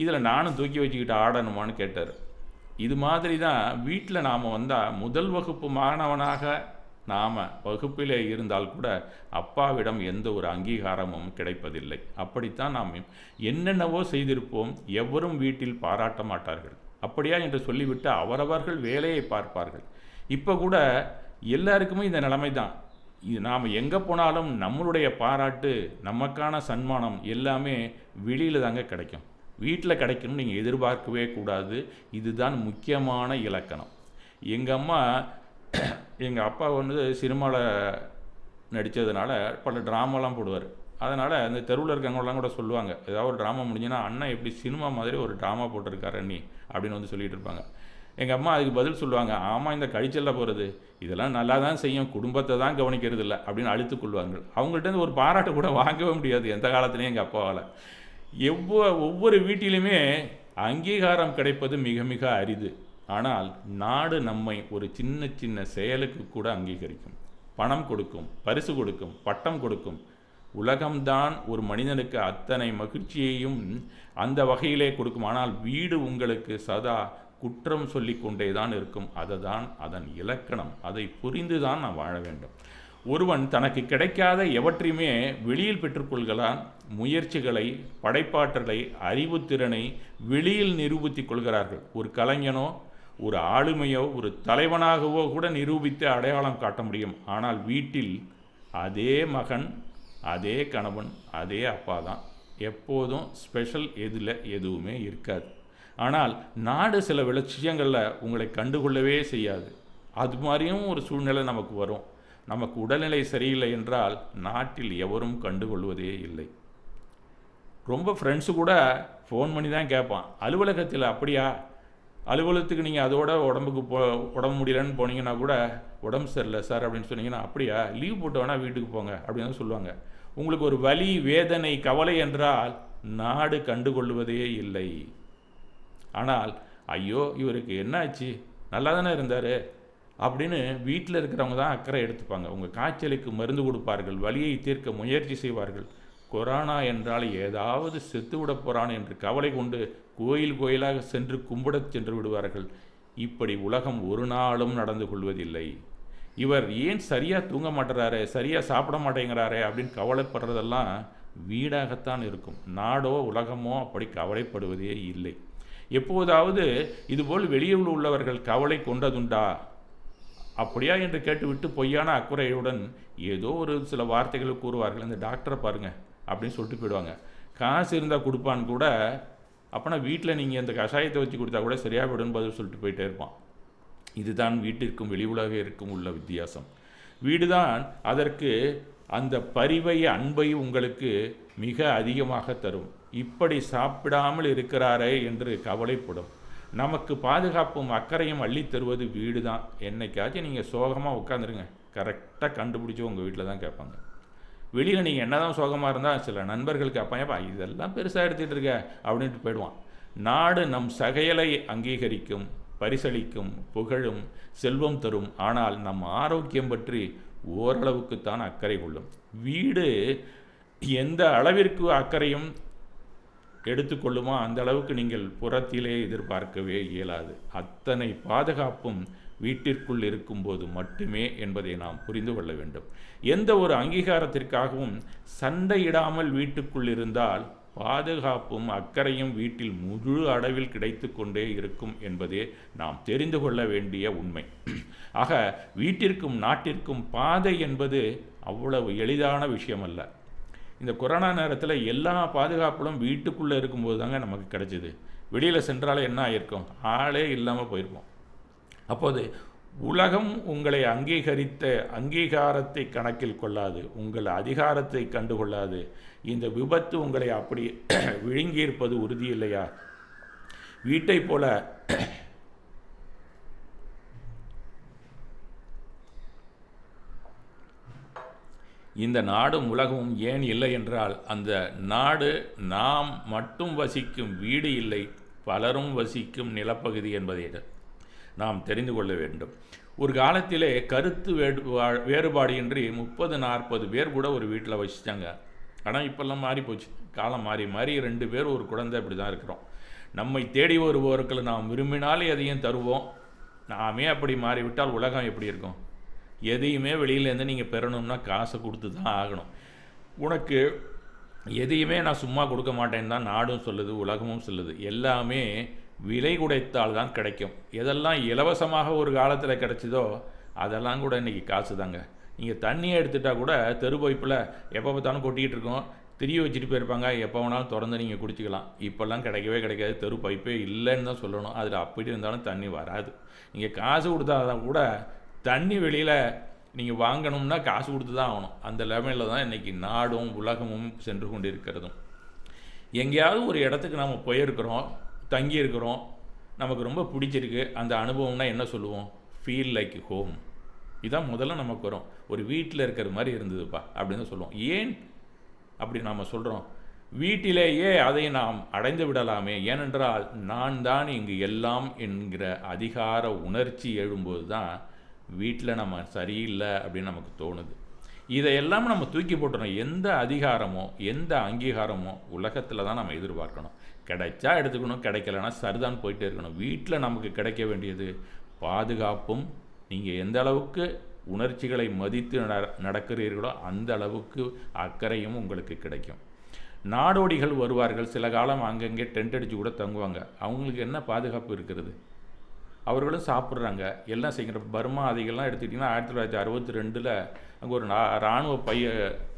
இதில் நானும் தூக்கி வச்சுக்கிட்டு ஆடணுமான்னு கேட்டார். இது மாதிரி தான் வீட்டில் நாம் வந்தால் முதல் வகுப்பு மாணவனாக நாம் வகுப்பிலே இருந்தால் கூட அப்பாவிடம் எந்த ஒரு அங்கீகாரமும் கிடைப்பதில்லை. அப்படித்தான் நாம் என்னென்னவோ செய்திருப்போம், எவரும் வீட்டில் பாராட்ட மாட்டார்கள். அப்படியா என்று சொல்லிவிட்டு அவரவர்கள் வேலையை பார்ப்பார்கள். இப்போ கூட எல்லாருக்குமே இந்த நிலைமை தான். இது நாம் எங்கே போனாலும் நம்மளுடைய பாராட்டு, நமக்கான சன்மானம் எல்லாமே வெளியில் தாங்க கிடைக்கும். வீட்டில் கிடைக்கணும்னு நீங்கள் எதிர்பார்க்கவே கூடாது. இதுதான் முக்கியமான இலக்கணம். எங்கள் அம்மா எங்கள் அப்பா வந்து சினிமாவில் நடித்ததுனால பல ட்ராமாலாம் போடுவார். அதனால் அந்த தெருவில் இருக்கவங்களாம் கூட சொல்லுவாங்க, ஏதாவது ஒரு ட்ராமா முடிஞ்சுன்னா அண்ணன் எப்படி சினிமா மாதிரி ஒரு ட்ராமா போட்டிருக்காரு நீ அப்படின்னு வந்து சொல்லிகிட்டு இருப்பாங்க. எங்கள் அம்மா அதுக்கு பதில் சொல்லுவாங்க, ஆமாம் இந்த கழிச்சல்ல போகிறது இதெல்லாம் நல்லா தான் செய்யும், குடும்பத்தை தான் கவனிக்கிறது இல்லை அப்படின்னு அழுத்துக்கொள்வார்கள். அவங்கள்ட்ட ஒரு பாராட்டு கூட வாங்கவே முடியாது எந்த காலத்துலேயும் எங்கள் அப்பாவால். ஒவ்வொரு வீட்டிலுமே அங்கீகாரம் கிடைப்பது மிக மிக அரிது. ஆனால் நாடு நம்மை ஒரு சின்ன சின்ன செயலுக்கு கூட அங்கீகரிக்கும். பணம் கொடுக்கும், பரிசு கொடுக்கும், பட்டம் கொடுக்கும். உலகம்தான் ஒரு மனிதனுக்கு அத்தனை மகிழ்ச்சியையும் அந்த வகையிலே கொடுக்கும். ஆனால் வீடு உங்களுக்கு சதா குற்றம் சொல்லி கொண்டே தான் இருக்கும். அதுதான் அதன் இலக்கணம். அதை புரிந்து தான் நான் வாழ வேண்டும். ஒருவன் தனக்கு கிடைக்காத எவற்றையுமே வெளியில் பெற்றுக்கொள்கிறான். முயற்சிகளை, படைப்பாற்றலை, அறிவுத்திறனை வெளியில் நிரூபித்துக் கொள்கிறார்கள். ஒரு கலைஞனோ ஒரு ஆளுமையோ ஒரு தலைவனாகவோ கூட நிரூபித்து அடையாளம் காட்ட முடியும். ஆனால் வீட்டில் அதே மகன், அதே கணவன், அதே அப்பா தான். எப்போதும் ஸ்பெஷல் எதுவுமே இருக்காது. ஆனால் நாடு சில விஷயங்களில் உங்களை கண்டுகொள்ளவே செய்யாது. அது மாதிரியும் ஒரு சூழ்நிலை நமக்கு வரும். நமக்கு உடல்நிலை சரியில்லை என்றால் நாட்டில் எவரும் கண்டுகொள்வதே இல்லை. ரொம்ப ஃப்ரெண்ட்ஸு கூட ஃபோன் பண்ணி தான் கேட்பான், அலுவலகத்தில் அப்படியா, அலுவலகத்துக்கு நீங்கள் அதோட உடம்பு முடியலன்னு போனீங்கன்னா கூட உடம்பு சரியில்லை சார் அப்படின்னு சொன்னீங்கன்னா, அப்படியா, லீவ் போட்டு வேணால் வீட்டுக்கு போங்க அப்படின்னு சொல்லுவாங்க. உங்களுக்கு ஒரு வலி, வேதனை, கவலை என்றால் நாடு கண்டுகொள்வதே இல்லை. ஆனால் ஐயோ இவருக்கு என்னாச்சு, நல்லா தானே இருந்தார் அப்படின்னு வீட்டில் இருக்கிறவங்க தான் அக்கறை எடுத்துப்பாங்க. உங்கள் காய்ச்சலுக்கு மருந்து கொடுப்பார்கள், வலியை தீர்க்க முயற்சி செய்வார்கள். கொரோனா என்றால் ஏதாவது செத்து விட போகிறான் என்று கவலை கொண்டு கோயிலாக சென்று கும்பிடச் சென்று விடுவார்கள். இப்படி உலகம் ஒரு நாளும் நடந்து கொள்வதில்லை. இவர் ஏன் சரியாக தூங்க மாட்டுறாரு, சரியாக சாப்பிட மாட்டேங்கிறாரே அப்படின்னு கவலைப்படுறதெல்லாம் வீடாகத்தான் இருக்கும். நாடோ உலகமோ அப்படி கவலைப்படுவதே இல்லை. எப்போதாவது இதுபோல் வெளியில் உள்ளவர்கள் கவலை கொண்டதுண்டா? அப்படியா என்று கேட்டுவிட்டு பொய்யான அக்குறையுடன் ஏதோ ஒரு சில வார்த்தைகளை கூறுவார்கள். இந்த டாக்டரை பாருங்கள் அப்படின்னு சொல்லிட்டு போயிடுவாங்க. காசு இருந்தால் கொடுப்பான்னு கூட, அப்போனா வீட்டில் நீங்கள் இந்த கஷாயத்தை வச்சு கொடுத்தா கூட சரியாக விடுன்னு பதில் சொல்லிட்டு போயிட்டே இருப்பான். இதுதான் வீட்டிற்கும் வெளி உலக இருக்கும் உள்ள வித்தியாசம். வீடு தான் அதற்கு அந்த பரிவை, அன்பை உங்களுக்கு மிக அதிகமாக தரும். இப்படி சாப்பிடாமல் இருக்கிறாரே என்று கவலைப்படும். நமக்கு பாதுகாப்பும் அக்கறையும் அள்ளித் தருவது வீடு தான். என்னைக்காச்சும் நீங்கள் சோகமாக உட்காந்துருங்க, கரெக்டாக கண்டுபிடிச்சி உங்கள் வீட்டில் தான் கேட்பாங்க. வெளியில் நீங்கள் என்ன தான் சோகமாக இருந்தால் சில நண்பர்கள் கேட்பாங்கப்பா இதெல்லாம் பெருசாக எடுத்துகிட்டு இருக்க அப்படின்ட்டு போயிடுவான். நாடு நம் சகையலை அங்கீகரிக்கும், பரிசளிக்கும், புகழும், செல்வம் தரும். ஆனால் நம் ஆரோக்கியம் பற்றி ஓரளவுக்குத்தான் அக்கறை கொள்ளும். வீடு எந்த அளவிற்கு அக்கறையும் எடுத்துக்கொள்ளுமோ அந்த அளவுக்கு நீங்கள் புறத்திலே எதிர்பார்க்கவே இயலாது. அத்தனை பாதுகாப்பும் வீட்டிற்குள் இருக்கும்போது மட்டுமே என்பதை நாம் புரிந்து கொள்ள வேண்டும். எந்த ஒரு அங்கீகாரத்திற்காகவும் சண்டையிடாமல் வீட்டுக்குள் இருந்தால் பாதுகாப்பும் அக்கறையும் வீட்டில் முழு அளவில் கிடைத்து கொண்டே இருக்கும் என்பதே நாம் தெரிந்து கொள்ள வேண்டிய உண்மை. ஆக வீட்டிற்கும் நாட்டிற்கும் பாதை என்பது அவ்வளவு எளிதான விஷயம் அல்ல. இந்த கொரோனா நேரத்தில் எல்லா பாதுகாப்புகளும் வீட்டுக்குள்ளே இருக்கும்போது தாங்க நமக்கு கிடைச்சிது. வெளியில் சென்றாலே என்ன ஆகிருக்கும், ஆளே இல்லாமல் போயிருப்போம். அப்போது உலகம் உங்களை அங்கீகரித்த அங்கீகாரத்தை கணக்கில் கொள்ளாது, உங்கள் அதிகாரத்தை கண்டுகொள்ளாது. இந்த விபத்து உங்களை அப்படி விழுங்கியிருப்பது உறுதி இல்லையா? வீட்டை போல இந்த நாடும் உலகமும் ஏன் இல்லை என்றால், அந்த நாடு நாம் மட்டும் வசிக்கும் வீடு இல்லை, பலரும் வசிக்கும் நிலப்பகுதி என்பதை நாம் தெரிந்து கொள்ள வேண்டும். ஒரு காலத்திலே கருத்து வேறுபாடு இன்றி 30-40 பேர் கூட ஒரு வீட்டில் வசித்தாங்க. ஆனால் இப்போல்லாம் மாறி போச்சு. காலம் மாறி 2 பேர் ஒரு குழந்தை இப்படி தான் இருக்கிறோம். நம்மை தேடி வருபவர்களை நாம் விரும்பினாலே எதையும் தருவோம். நாமே அப்படி மாறிவிட்டால் உலகம் எப்படி இருக்கும்? எதையுமே வெளியிலேருந்து நீங்கள் பெறணும்னா காசை கொடுத்து தான் ஆகணும். உனக்கு எதையுமே நான் சும்மா கொடுக்க மாட்டேன்னு தான் நாடும் சொல்லுது, உலகமும் சொல்லுது. எல்லாமே விலை குடைத்தால் தான் கிடைக்கும். எதெல்லாம் இலவசமாக ஒரு காலத்தில் கிடைச்சிதோ அதெல்லாம் கூட இன்றைக்கி காசு தாங்க. நீங்கள் தண்ணியை எடுத்துட்டால் கூட தெரு பைப்பில் எப்போ பார்த்தாலும் கொட்டிக்கிட்டு இருக்கோம், திரிய வச்சுட்டு போயிருப்பாங்க, எப்போ வேணாலும் திறந்து நீங்கள் குடிச்சிக்கலாம். இப்போல்லாம் கிடைக்கவே கிடைக்காது, தெரு பைப்பே இல்லைன்னு தான் சொல்லணும். அதில் அப்படி இருந்தாலும் தண்ணி வராது. நீங்கள் காசு கொடுத்தா கூட தண்ணி வெளியில் நீங்கள் வாங்கணும்னா காசு கொடுத்து தான் ஆகணும். அந்த லெவலில் தான் இன்றைக்கி நாடும் உலகமும் சென்று கொண்டு இருக்கிறதும். எங்கேயாவது ஒரு இடத்துக்கு நம்ம போயிருக்கிறோம், தங்கியிருக்கிறோம், நமக்கு ரொம்ப பிடிச்சிருக்கு, அந்த அனுபவம்னா என்ன சொல்லுவோம்? Feel like home. இதான் முதல்ல நமக்கு வரும். ஒரு வீட்டில் இருக்கிற மாதிரி இருந்ததுப்பா அப்படின்னு சொல்லுவோம். ஏன் அப்படி நாம் சொல்கிறோம்? வீட்டிலேயே அதை நாம் அடைந்து விடலாமே. ஏனென்றால் நான் தான் இங்கு எல்லாம் என்கிற அதிகார உணர்ச்சி எழும்போது தான் வீட்டில் நம்ம சரியில்லை அப்படின்னு நமக்கு தோணுது. இதையெல்லாம் நம்ம தூக்கி போட்டுறோம். எந்த அதிகாரமோ எந்த அங்கீகாரமோ உலகத்தில் தான் நம்ம எதிர்பார்க்கணும். கிடைச்சா எடுத்துக்கணும், கிடைக்கலன்னா சரிதான் போயிட்டே இருக்கணும். வீட்டில் நமக்கு கிடைக்க வேண்டியது பாதுகாப்பும், நீங்கள் எந்த அளவுக்கு உணர்ச்சிகளை மதித்து நடக்கிறீர்களோ அந்த அளவுக்கு அக்கறையும் உங்களுக்கு கிடைக்கும். நாடோடிகள் வருவார்கள், சில காலம் அங்கங்கே டென்ட் அடித்து கூட தங்குவாங்க. அவங்களுக்கு என்ன பாதுகாப்பு இருக்கிறது? அவர்களும் சாப்பிட்றாங்க, எல்லாம் செய்கிற. பர்மா அதிகெல்லாம் எடுத்துக்கிட்டிங்கன்னா 1962 அங்கே ஒரு இராணுவ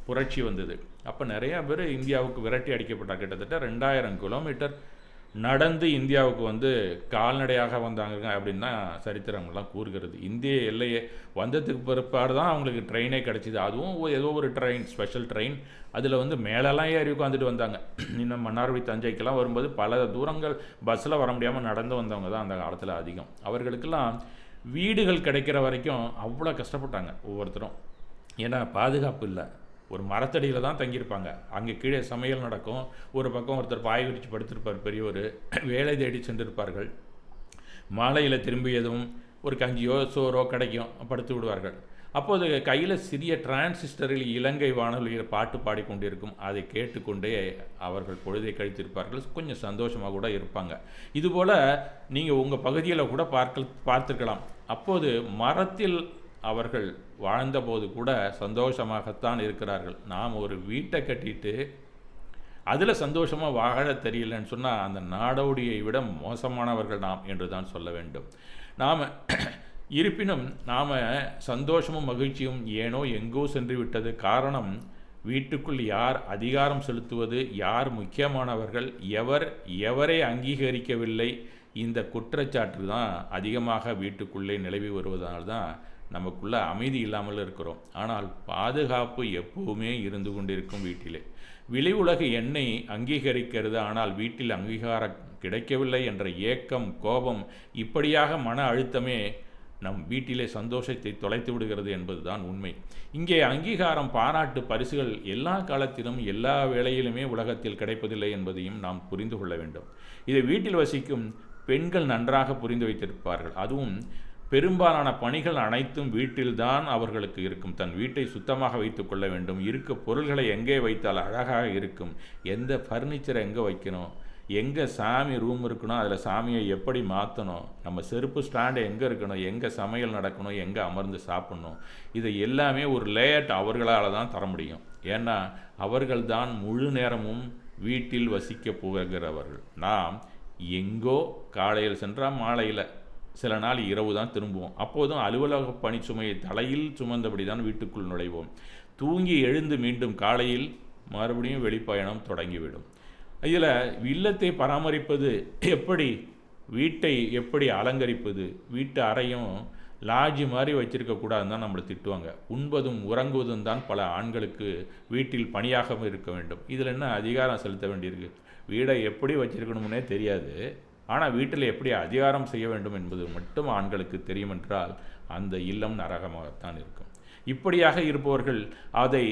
புரட்சி வந்தது. அப்போ நிறையா பேர் இந்தியாவுக்கு விரட்டி அடிக்கப்பட்டார். கிட்டத்தட்ட 2000 கிலோமீட்டர் நடந்து இந்தியாவுக்கு வந்து கால்நடையாக வந்தாங்க அப்படின்னு தான் சரித்திரங்கள்லாம் கூறுகிறது. இந்திய எல்லையை வந்ததுக்கு பிற்பாடு தான் அவங்களுக்கு ட்ரெயினே கிடச்சிது. அதுவும் ஏதோ ஒரு ட்ரெயின், ஸ்பெஷல் ட்ரெயின். அதில் வந்து மேலெல்லாம் ஏறி உட்காந்துட்டு வந்தாங்க. இன்னும் மன்னார்குடி தஞ்சைக்கெல்லாம் வரும்போது பல தூரங்கள் பஸ்ஸில் வர முடியாமல் நடந்து வந்தவங்க தான் அந்த காலத்தில் அதிகம். அவர்களுக்கெல்லாம் வீடுகள் கிடைக்கிற வரைக்கும் அவ்வளோ கஷ்டப்பட்டாங்க ஒவ்வொருத்தரும். ஏன்னா பாதுகாப்பு இல்லை. ஒரு மரத்தடியில் தான் தங்கியிருப்பாங்க. அங்கே கீழே சமையல் நடக்கும். ஒரு பக்கம் ஒருத்தர் பாய் விரித்து படுத்திருப்பார் பெரியவர். வேலை தேடி சென்றிருப்பார்கள். மாலையில் திரும்பியதும் ஒரு கஞ்சியோ சோறோ கிடைக்கும், படுத்து விடுவார்கள். அப்போது கையில் சிறிய டிரான்சிஸ்டரில் இலங்கை வானொலியில் பாட்டு பாடிக்கொண்டிருக்கும். அதை கேட்டுக்கொண்டே அவர்கள் பொழுதை கழித்திருப்பார்கள். கொஞ்சம் சந்தோஷமாக கூட இருப்பாங்க. இதுபோல் நீங்கள் உங்கள் பகுதியில் கூட பார்த்துருக்கலாம். அப்போது மரத்தில் அவர்கள் வாழ்ந்தபோது கூட சந்தோஷமாகத்தான் இருக்கிறார்கள். நாம் ஒரு வீட்டை கட்டிட்டு அதில் சந்தோஷமாக வாழ தெரியலன்னு சொன்னால் அந்த நாடோடியை விட மோசமானவர்கள் நாம் என்று தான் சொல்ல வேண்டும். நாம் இருப்பினும் நாம் சந்தோஷமும் மகிழ்ச்சியும் ஏனோ எங்கோ சென்று விட்டது. காரணம், வீட்டுக்குள் யார் அதிகாரம் செலுத்துவது, யார் முக்கியமானவர்கள், எவரை அங்கீகரிக்கவில்லை, இந்த குற்றச்சாட்டு தான் அதிகமாக வீட்டுக்குள்ளே நிலவி வருவதால்தான் நமக்குள்ள அமைதி இல்லாமல் இருக்கிறோம். ஆனால் பாதுகாப்பு எப்பவுமே இருந்து கொண்டிருக்கும் வீட்டிலே. வெளி உலகு என்னை அங்கீகரிக்கிறது, ஆனால் வீட்டில் அங்கீகாரம் கிடைக்கவில்லை என்ற ஏக்கம், கோபம், இப்படியாக மன அழுத்தமே நம் வீட்டிலே சந்தோஷத்தை தொலைத்து விடுகிறது என்பதுதான் உண்மை. இங்கே அங்கீகாரம், பாராட்டு, பரிசுகள் எல்லா காலத்திலும் எல்லா வேளையிலுமே உலகத்தில் கிடைப்பதில்லை என்பதையும் நாம் புரிந்து கொள்ள வேண்டும். இதை வீட்டில் வசிக்கும் பெண்கள் நன்றாக புரிந்து வைத்திருப்பார்கள். அதுவும் பெரும்பாலான பணிகள் அனைத்தும் வீட்டில்தான் அவர்களுக்கு இருக்கும். தன் வீட்டை சுத்தமாக வைத்து கொள்ள வேண்டும். இருக்க பொருள்களை எங்கே வைத்தால் அழகாக இருக்கும், எந்த ஃபர்னிச்சரை எங்கே வைக்கணும், எங்கே சாமி ரூம் இருக்கணும், அதில் சாமியை எப்படி மாற்றணும், நம்ம செருப்பு ஸ்டாண்டு எங்கே இருக்கணும், எங்கே சமையல் நடக்கணும், எங்கே அமர்ந்து சாப்பிட்ணும், இதை எல்லாமே ஒரு லேஅவுட் அவர்களால் தான் தர முடியும். ஏன்னா அவர்கள்தான் முழு நேரமும் வீட்டில் வசிக்க போகிறவர்கள். நாம் எங்கோ காலையில் சென்றால் மாலையில், சில நாள் இரவு தான் திரும்புவோம். அப்போதும் அலுவலக பணி சுமையை தலையில் சுமந்தபடி தான் வீட்டுக்குள் நுழைவோம். தூங்கி எழுந்து மீண்டும் காலையில் மறுபடியும் வெளிப்பயணம் தொடங்கிவிடும். இதில் இல்லத்தை பராமரிப்பது எப்படி, வீட்டை எப்படி அலங்கரிப்பது, வீட்டு அறையும் லாட்ஜி மாதிரி வச்சுருக்கக்கூடாதுன்னு தான் நம்மளை திட்டுவாங்க. உண்பதும் உறங்குவதும் தான் பல ஆண்களுக்கு வீட்டில் பணியாகவும் இருக்க வேண்டும். இதில் என்ன அதிகாரம் செலுத்த வேண்டியிருக்கு? வீடை எப்படி வச்சுருக்கணும்னே தெரியாது, ஆனால் வீட்டில் எப்படி அதிகாரம் செய்ய வேண்டும் என்பது மட்டும் ஆண்களுக்கு தெரியும் என்றால் அந்த இல்லம் நரகமாகத்தான் இருக்கும். இப்படியாக இருப்பவர்கள் அதை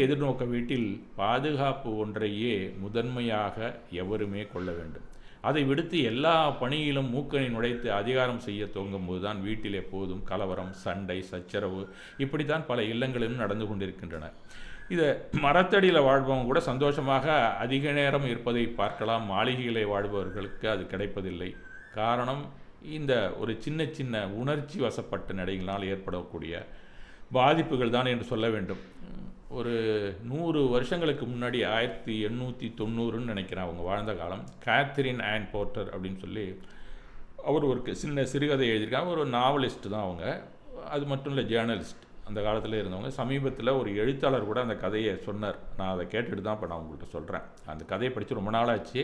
எதிர்நோக்க வீட்டில் பாதுகாப்பு ஒன்றையே முதன்மையாக எவருமே கொள்ள வேண்டும். அதை விடுத்து எல்லா பணியிலும் மூக்கனை நுழைத்து அதிகாரம் செய்ய துவங்கும் போதுதான் வீட்டில் எப்போதும் கலவரம், சண்டை, சச்சரவு இப்படித்தான் பல இல்லங்களிலும் நடந்து கொண்டிருக்கின்றன. இதை மரத்தடியில் வாழ்பவங்க கூட சந்தோஷமாக அதிக நேரம் இருப்பதை பார்க்கலாம். மாளிகைகளை வாழ்பவர்களுக்கு அது கிடைப்பதில்லை. காரணம், இந்த ஒரு சின்ன சின்ன உணர்ச்சி வசப்பட்ட நடைகளால் ஏற்படக்கூடிய பாதிப்புகள் தான் என்று சொல்ல வேண்டும். ஒரு 100 வருஷங்களுக்கு முன்னாடி 1890ன்னு நினைக்கிறேன் அவங்க வாழ்ந்த காலம். கேத்ரின் ஆன் போர்ட்டர் அப்படின்னு சொல்லி அவர் ஒரு சின்ன சிறுகதை எழுதியிருக்காங்க. ஒரு நாவலிஸ்ட் தான் அவங்க. அது மட்டும் இல்லை, ஜேர்னலிஸ்ட் அந்த காலத்தில் இருந்தவங்க. சமீபத்தில் ஒரு எழுத்தாளர் கூட அந்த கதையை சொன்னார். நான் அதை கேட்டுட்டு தான் இப்போ நான் உங்கள்கிட்ட சொல்கிறேன். அந்த கதையை படித்து ரொம்ப நாளாச்சு.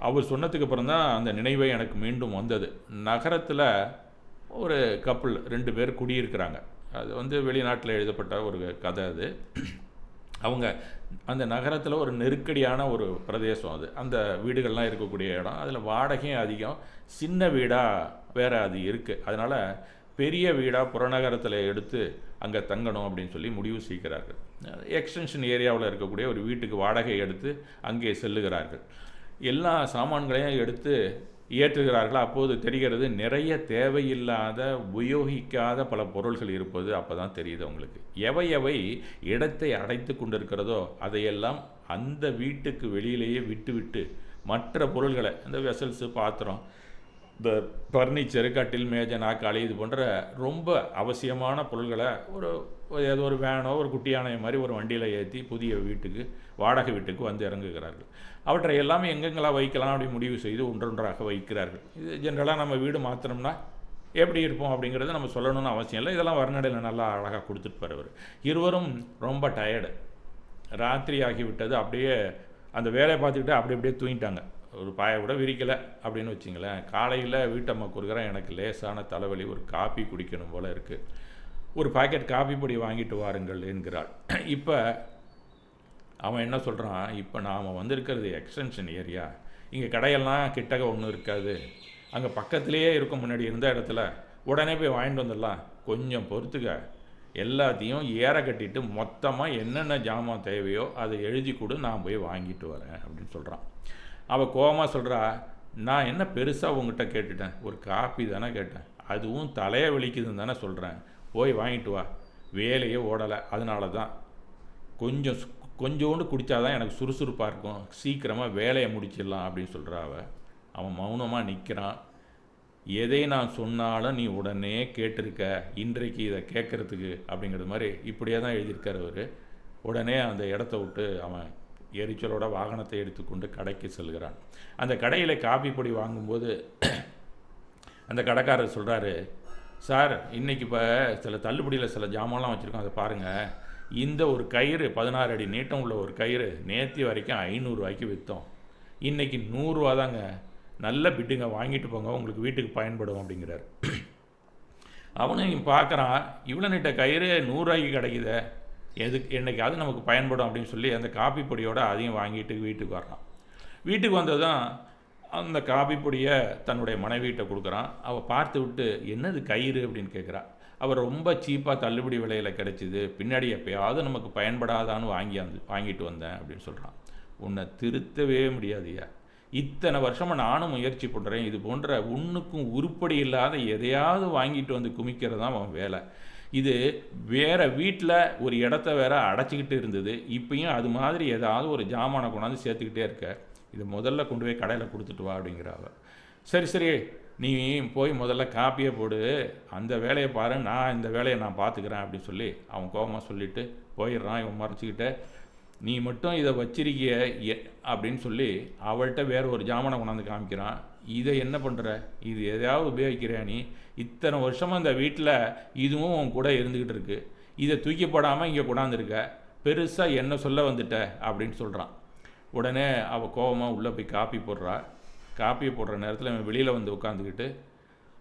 அவர் சொன்னதுக்கு அப்புறம் தான் அந்த நினைவே எனக்கு மீண்டும் வந்தது. நகரத்தில் ஒரு கப்புள் 2 பேர் குடியிருக்கிறாங்க. அது வெளிநாட்டில் எழுதப்பட்ட ஒரு கதை. அது அவங்க அந்த நகரத்தில் ஒரு நெருக்கடியான ஒரு பிரதேசம். அது அந்த வீடுகள்லாம் இருக்கக்கூடிய இடம். அதில் வாடகையும் அதிகம். சின்ன வீடாக வேறு அது இருக்குது. அதனால் பெரிய வீடாக புறநகரத்தில் எடுத்து அங்கே தங்கணும் அப்படின்னு சொல்லி முடிவு செய்கிறார்கள். எக்ஸ்டென்ஷன் ஏரியாவில் இருக்கக்கூடிய ஒரு வீட்டுக்கு வாடகை எடுத்து அங்கே செல்லுகிறார்கள். எல்லா சாமான்களையும் எடுத்து ஏற்றுகிறார்கள். அப்போது தெரிகிறது நிறைய தேவையில்லாத உபயோகிக்காத பல பொருள்கள் இருப்பது. அப்போ தான் தெரியுது அவங்களுக்கு. எவை எவை இடத்தை அடைத்து கொண்டிருக்கிறதோ அதையெல்லாம் அந்த வீட்டுக்கு வெளியிலேயே விட்டுவிட்டு மற்ற பொருள்களை, இந்த வெசல்ஸு, பாத்திரம், இந்த ஃபர்னிச்சரு, கட்டில், மேஜை, நாற்காலி, இது போன்ற ரொம்ப அவசியமான பொருள்களை ஏதோ ஒரு வேனோ ஒரு குட்டி யானை மாதிரி ஒரு வண்டியில் ஏற்றி புதிய வீட்டுக்கு, வாடகை வீட்டுக்கு வந்து இறங்குகிறார்கள். அவற்றை எல்லாமே எங்கெங்கெல்லாம் வைக்கலாம் அப்படி முடிவு செய்து ஒன்றொன்றாக வைக்கிறார்கள். இது ஜென்ரலாக நம்ம வீடு மாற்றினோம்னா எப்படி இருப்போம் அப்படிங்கிறத நம்ம சொல்லணும்னு அவசியம் இல்லை. இதெல்லாம் வர்ணடையில் நல்லா அழகாக கொடுத்துட்டு அவர். இருவரும் ரொம்ப டயர்டு, ராத்திரி ஆகிவிட்டது. அப்படியே அந்த வேலையை பார்த்துக்கிட்டு அப்படியே தூங்கிட்டாங்க. ஒரு பாயை கூட விரிக்கலை அப்படின்னு வச்சிங்களேன். காலையில் வீட்டம்மா கூறுகிறேன், எனக்கு லேசான தலைவலி, ஒரு காப்பி குடிக்கணும் போல் இருக்குது, ஒரு பாக்கெட் காப்பி பொடி வாங்கிட்டு வாருங்கள் என்கிறாள். இப்போ அவன் என்ன சொல்கிறான், இப்போ நாம் வந்திருக்கிறது எக்ஸ்டென்ஷன் ஏரியா, இங்கே கடையெல்லாம் கிட்டக்க ஒன்றும் இருக்காது, அங்கே பக்கத்துலேயே இருக்கும், முன்னாடி இருந்த இடத்துல உடனே போய் வாங்கிட்டு வந்துடலாம், கொஞ்சம் பொறுத்துக்க, எல்லாத்தையும் ஏற கட்டிட்டு மொத்தமாக என்னென்ன ஜாமான் தேவையோ அதை எழுதி கொடு, நான் போய் வாங்கிட்டு வரேன் அப்படின்னு சொல்கிறான். அவள் கோபமாக சொல்கிறா, நான் என்ன பெருசாக உங்ககிட்ட கேட்டுட்டேன், ஒரு காப்பி தானே கேட்டேன், அதுவும் தலையை வலிக்குதுன்னு தானே சொல்கிறேன், போய் வாங்கிட்டு வா, வேலையே ஓடலை, அதனால தான் கொஞ்சோண்டு குடித்தாதான் எனக்கு சுறுசுறுப்பாக இருக்கும், சீக்கிரமாக வேலையை முடிச்சிடலாம் அப்படின்னு சொல்கிறா. அவன் மௌனமாக நிற்கிறான். எதை நான் சொன்னாலும் நீ உடனே கேட்டிருக்க, இன்றைக்கு இதை கேட்குறதுக்கு அப்படிங்கிறது மாதிரி இப்படியே தான் எழுதியிருக்கார் அவர். உடனே அந்த இடத்த விட்டு அவன் எரிச்சலோட வாகனத்தை எடுத்துக்கொண்டு கடைக்கு செல்கிறான். அந்த கடையில் காப்பி பொடி வாங்கும்போது அந்த கடைக்காரர் சொல்கிறாரு, சார் இன்றைக்கி இப்போ சில தள்ளுபடியில் சில ஜாமான்லாம் வச்சுருக்கோம், அதை பாருங்கள், இந்த ஒரு கயிறு 16 அடி நீட்டம் உள்ள ஒரு கயிறு நேற்று வரைக்கும் 500 ரூபாய்க்கு விற்றோம், இன்றைக்கி 100 ரூபா தாங்க, நல்ல பிட்டுங்க, வாங்கிட்டு போங்க, உங்களுக்கு வீட்டுக்கு பயன்படும் அப்படிங்கிறார். அவனும் பார்க்குறான், இவ்வளோ நீட்ட கயிறு 100 ரூபாய்க்கு கிடைக்குது, என்னைக்காவது நமக்கு பயன்படும் அப்படின்னு சொல்லி அந்த காப்பி பொடியோடு அதையும் வாங்கிட்டு வீட்டுக்கு வர்றான். வீட்டுக்கு வந்தது தான் அந்த காப்பி பொடியை தன்னுடைய மனைவியிட்ட கொடுக்குறான். அவள் பார்த்து விட்டு, என்னது கயிறு அப்படின்னு கேட்குறா. அவர் ரொம்ப சீப்பாக தள்ளுபடி விலையில் கிடச்சிது, பின்னாடி எப்போயாவது நமக்கு பயன்படாதான்னு வாங்கிட்டு வந்தேன் அப்படின்னு சொல்கிறான். உன்னை திருத்தவே முடியாதுயா, இத்தனை வருஷமாக நானும் முயற்சி பண்ணுறேன், இது போன்ற ஒன்றுக்கும் உருப்படி இல்லாத எதையாவது வாங்கிட்டு வந்து குமிக்கிறது தான் அவன் வேலை. இது வேறு வீட்டில் ஒரு இடத்த வேற அடைச்சிக்கிட்டு இருந்தது, இப்பயும் அது மாதிரி ஏதாவது ஒரு ஜாமானை கொண்டாந்து சேர்த்துக்கிட்டே இருக்க, இதை முதல்ல கொண்டு போய் கடையில் கொடுத்துட்டு வா அப்படிங்கிறாவ. சரி சரி, நீ போய் முதல்ல காப்பியை போடு, அந்த வேலையை பாரு, நான் இந்த வேலையை நான் பார்த்துக்கிறேன் அப்படின்னு சொல்லி அவன் கோபமாக சொல்லிவிட்டு போயிடுறான். இவன் மறைச்சிக்கிட்ட, நீ மட்டும் இதை வச்சிருக்கிய அப்படின்னு சொல்லி அவள்கிட்ட வேறு ஒரு ஜாமானை கொண்டாந்து காமிக்கிறான். இதை என்ன பண்ணுற, இது எதையாவது உபயோகிக்கிறியா நீ, இத்தனை வருஷமாக இந்த வீட்டில் இதுவும் உன் கூட இருந்துக்கிட்டு இருக்கு, இதை தூக்கி போடாமல் இங்கே கொண்டாந்துருக்க, பெருசாக என்ன சொல்ல வந்துட்ட அப்படின்னு சொல்கிறான். உடனே அவள் கோபமாக உள்ளே போய் காப்பி போடுறா. காப்பியை போடுற நேரத்தில் அவன் வெளியில் வந்து உட்காந்துக்கிட்டு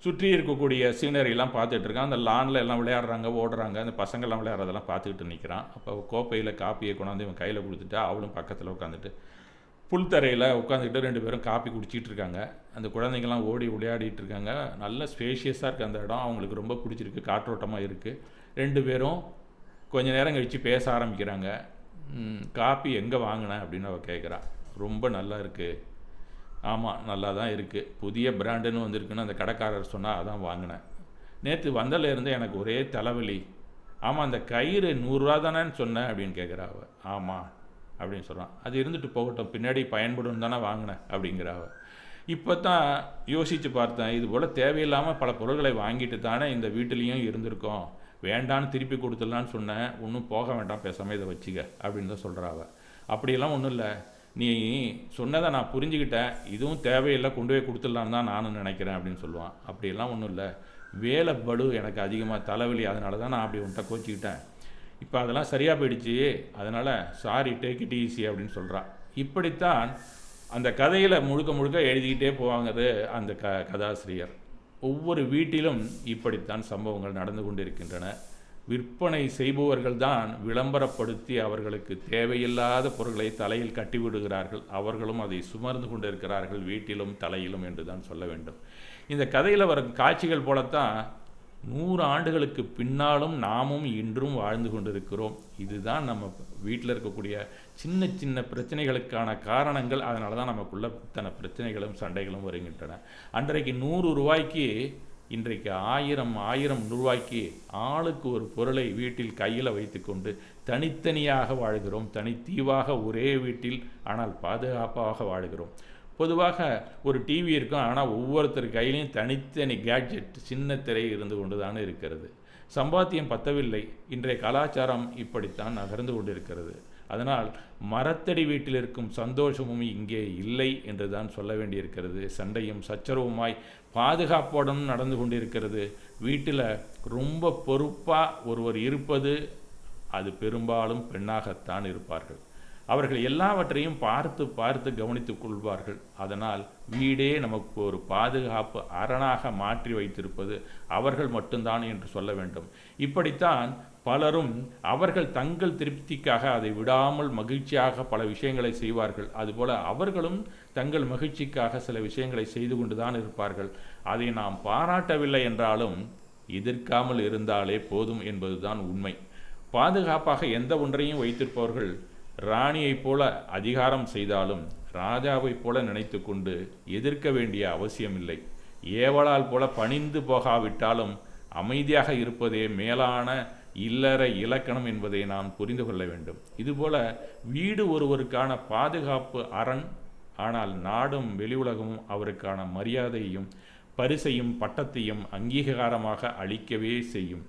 சுற்றி இருக்கக்கூடிய சீனரியெல்லாம் பார்த்துட்ருக்கான். அந்த லானில் எல்லாம் விளையாடுறாங்க, ஓடுறாங்க, அந்த பசங்கள்லாம் விளையாடுறதெல்லாம் பார்த்துக்கிட்டு நிற்கிறான். அப்போ கோப்பையில் காப்பியை கொண்டாந்து இவன் கையில் கொடுத்துட்டா, அவளும் பக்கத்தில் உட்காந்துட்டு புல்தரையில் உட்காந்துக்கிட்டு 2 பேரும் காப்பி குடிச்சிட்டு இருக்காங்க. அந்த குழந்தைங்கள்லாம் ஓடி விளையாடிட்டு இருக்காங்க. நல்ல ஸ்பேஷியஸாக இருக்குது அந்த இடம், அவங்களுக்கு ரொம்ப பிடிச்சிருக்கு, காற்றோட்டமாக இருக்குது. 2 பேரும் கொஞ்சம் நேரம் கழித்து பேச ஆரம்பிக்கிறாங்க. காப்பி எங்கே வாங்கினேன் அப்படின்னு அவள் கேட்குறா. ரொம்ப நல்லா இருக்குது. ஆமாம், நல்லா தான் இருக்குது, புதிய பிராண்டுன்னு வந்திருக்குன்னு அந்த கடைக்காரர் சொன்னால் அதான் வாங்கினேன். நேற்று வந்தலேருந்து எனக்கு ஒரே தலைவலி. ஆமாம், அந்த கயிறு 100 ரூபா தானேன்னு சொன்னேன் அப்படின்னு கேட்குறா அவள். ஆமாம் அப்படின்னு சொல்கிறான். அது இருந்துட்டு போகட்டும், பின்னாடி பயன்படும் தானே வாங்கினேன் அப்படிங்கிற அவள். இப்போ தான் யோசித்து பார்த்தேன், இது போல் தேவையில்லாமல் பல பொருட்களை வாங்கிட்டு தானே இந்த வீட்டிலையும் இருந்திருக்கோம், வேண்டான்னு திருப்பி கொடுத்துடலான்னு சொன்னேன், ஒன்றும் போக வேண்டாம், பேசாமல் இதை வச்சுக்க அப்படின்னு தான் சொல்கிறா அவள். அப்படியெல்லாம் ஒன்றும் இல்லை, நீ சொன்னதை நான் புரிஞ்சுக்கிட்டேன், இதுவும் தேவையில்லை, கொண்டு போய் கொடுத்துடலான்னு தான் நானும் நினைக்கிறேன் அப்படின்னு சொல்லுவான். அப்படியெல்லாம் ஒன்றும் இல்லை, வேலை பளு எனக்கு அதிகமாக, தலைவலி, அதனால தான் நான் அப்படி உன்ட்ட கோச்சிக்கிட்டேன், இப்போ அதெல்லாம் சரியாக போயிடுச்சு, அதனால் சாரி, டேக் இட் ஈஸி அப்படின்னு சொல்கிறான். இப்படித்தான் அந்த கதையில் முழுக்க முழுக்க எழுதிக்கிட்டே போவாங்கிறது அந்த கதாசிரியர். ஒவ்வொரு வீட்டிலும் இப்படித்தான் சம்பவங்கள் நடந்து கொண்டிருக்கின்றன. விற்பனை செய்பவர்கள் தான் விளம்பரப்படுத்தி அவர்களுக்கு தேவையில்லாத பொருட்களை தலையில் கட்டிவிடுகிறார்கள், அவர்களும் அதை சுமர்ந்து கொண்டிருக்கிறார்கள் வீட்டிலும் தலையிலும் என்று தான் சொல்ல வேண்டும். இந்த கதையில் வரும் காட்சிகள் போலத்தான் 100 ஆண்டுகளுக்கு பின்னாலும் நாமும் இன்றும் வாழ்ந்து கொண்டிருக்கிறோம். இதுதான் நம்ம வீட்டில் இருக்கக்கூடிய சின்ன சின்ன பிரச்சனைகளுக்கான காரணங்கள். அதனால தான் நமக்குள்ள இத்தனை பிரச்சனைகளும் சண்டைகளும் வருகின்றன. அன்றைக்கு 100 ரூபாய்க்கு இன்றைக்கு 1000 ரூபாய்க்கு ஆளுக்கு ஒரு பொருளை வீட்டில் கையில் வைத்துக்கொண்டு தனித்தனியாக வாழ்கிறோம். தனித்தீவாக ஒரே வீட்டில், ஆனால் பாதுகாப்பாக வாழ்கிறோம். பொதுவாக ஒரு டிவி இருக்கும், ஆனால் ஒவ்வொருத்தர் கையிலையும் தனித்தனி கேட்ஜெட், சின்ன திரை இருந்து கொண்டு தான் இருக்கிறது. சம்பாத்தியம் பத்தவில்லை. இன்றைய கலாச்சாரம் இப்படித்தான் நகர்ந்து கொண்டிருக்கிறது. அதனால் மரத்தடி வீட்டில் இருக்கும் சந்தோஷமும் இங்கே இல்லை என்று தான் சொல்ல வேண்டியிருக்கிறது. சண்டையும் சச்சரவுமாய் பாதுகாப்புடன் நடந்து கொண்டிருக்கிறது. வீட்டில் ரொம்ப பொறுப்பாக ஒருவர் இருப்பது, அது பெரும்பாலும் பெண்ணாகத்தான் இருப்பார்கள். அவர்கள் எல்லாவற்றையும் பார்த்து பார்த்து கவனித்துக் கொள்வார்கள். அதனால் வீடே நமக்கு ஒரு பாதுகாப்பு அரணாக மாற்றி வைத்திருப்பது அவர்கள் மட்டும்தான் என்று சொல்ல வேண்டும். இப்படித்தான் பலரும் அவர்கள் தங்கள் திருப்திக்காக அதை விடாமல் மகிழ்ச்சியாக பல விஷயங்களை செய்வார்கள். அதுபோல அவர்களும் தங்கள் மகிழ்ச்சிக்காக சில விஷயங்களை செய்து கொண்டுதான் இருப்பார்கள். அதை நாம் பாராட்டவில்லை என்றாலும் எதிர்க்காமல் இருந்தாலே போதும் என்பதுதான் உண்மை. பாதுகாப்பாக எந்த ஒன்றையும் வைத்திருப்பவர்கள் ராணியைப் போல அதிகாரம் செய்தாலும் ராஜாவைப் போல நினைத்து கொண்டு எதிர்க்க வேண்டிய அவசியமில்லை. ஏவலால் போல பணிந்து போகாவிட்டாலும் அமைதியாக இருப்பதே மேலான இல்லற இலக்கணம் என்பதை நாம் புரிந்து கொள்ள வேண்டும். இதுபோல வீடு ஒருவருக்கான பாதுகாப்பு அரண். ஆனால் நாடும் வெளி உலகமும் அவருக்கான மரியாதையையும் பரிசையும் பட்டத்தையும் அங்கீகாரமாக அளிக்கவே செய்யும்.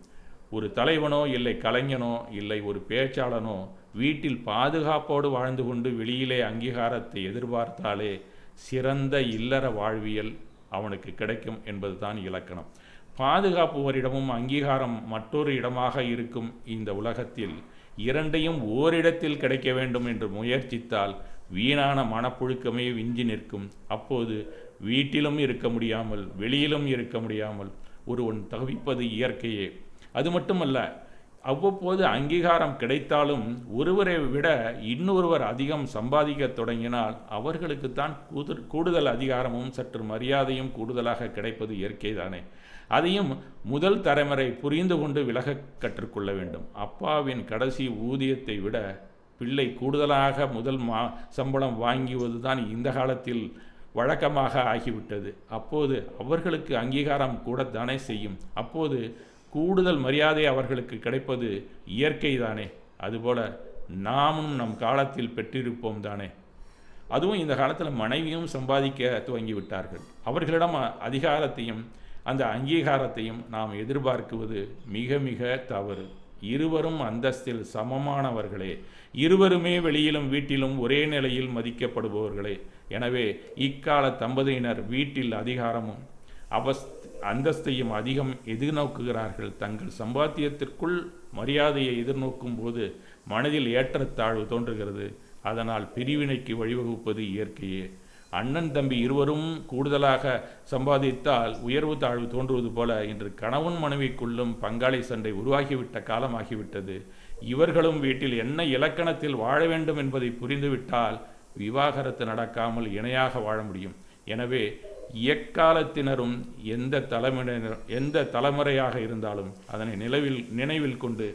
ஒரு தலைவனோ இல்லை கலைஞனோ இல்லை ஒரு பேச்சாளனோ வீட்டில் பாதுகாப்போடு வாழ்ந்து கொண்டு வெளியிலே அங்கீகாரத்தை எதிர்பார்த்தாலே சிறந்த இல்லற வாழ்வியல் அவனுக்கு கிடைக்கும் என்பதுதான் இலக்கணம். பாதுகாப்புவரிடமும் அங்கீகாரம் மற்றொரு இடமாக இருக்கும் இந்த உலகத்தில் இரண்டையும் ஓரிடத்தில் கிடைக்க வேண்டும் என்று முயற்சித்தால் வீணான மனப்புழுக்கமே விஞ்சி நிற்கும். அப்போது வீட்டிலும் இருக்க முடியாமல் வெளியிலும் இருக்க முடியாமல் ஒருவன் தவிப்பது இயற்கையே. அது மட்டுமல்ல, அவ்வப்போது அங்கீகாரம் கிடைத்தாலும் ஒருவரை விட இன்னொருவர் அதிகம் சம்பாதிக்க தொடங்கினால் அவர்களுக்குத்தான் கூடுதல் அதிகாரமும் சற்று மரியாதையும் கூடுதலாக கிடைப்பது இயற்கைதானே. அதையும் முதல் தலைமுறை புரிந்து கொண்டு விலக கற்றுக்கொள்ள வேண்டும். அப்பாவின் கடைசி ஊதியத்தை விட பிள்ளை கூடுதலாக முதல் சம்பளம் வாங்குவது தான் இந்த காலத்தில் வழக்கமாக ஆகிவிட்டது. அப்போது அவர்களுக்கு அங்கீகாரம் கூடத்தானே செய்யும். அப்போது கூடுதல் மரியாதை அவர்களுக்கு கிடைப்பது இயற்கை தானே. அதுபோல நாமும் நம் காலத்தில் பெற்றிருப்போம் தானே. அதுவும் இந்த காலத்தில் மனைவியும் சம்பாதிக்க துவங்கிவிட்டார்கள். அவர்களிடம் அதிகாரத்தையும் அந்த அங்கீகாரத்தையும் நாம் எதிர்பார்க்குவது மிக மிக தவறு. இருவரும் அந்தஸ்தில் சமமானவர்களே. இருவருமே வெளியிலும் வீட்டிலும் ஒரே நிலையில் மதிக்கப்படுபவர்களே. எனவே இக்கால தம்பதியினர் வீட்டில் அதிகாரமும் அந்தஸ்தையும் அதிகம் எதிர்நோக்குகிறார்கள். தங்கள் சம்பாத்தியத்திற்குள் மரியாதையை எதிர்நோக்கும் போது மனதில் ஏற்றத்தாழ்வு தோன்றுகிறது. அதனால் பிரிவினைக்கு வழிவகுப்பது இயற்கையே. அண்ணன் தம்பி இருவரும் கூடுதலாக சம்பாதித்தால் உயர்வு தாழ்வு தோன்றுவது போல இன்று கணவன் மனைவிக்குள்ளும் பங்காளி சண்டை உருவாகிவிட்ட காலமாகிவிட்டது. இவர்களும் வீட்டில் என்ன இலக்கணத்தில் வாழ வேண்டும் என்பதை புரிந்துவிட்டால் விவாகரத்து நடக்காமல் இணையாக வாழ முடியும். எனவே எக்காலத்தினரும் எந்த தலைமுறையாக இருந்தாலும் அதனை நினைவில் கொண்டு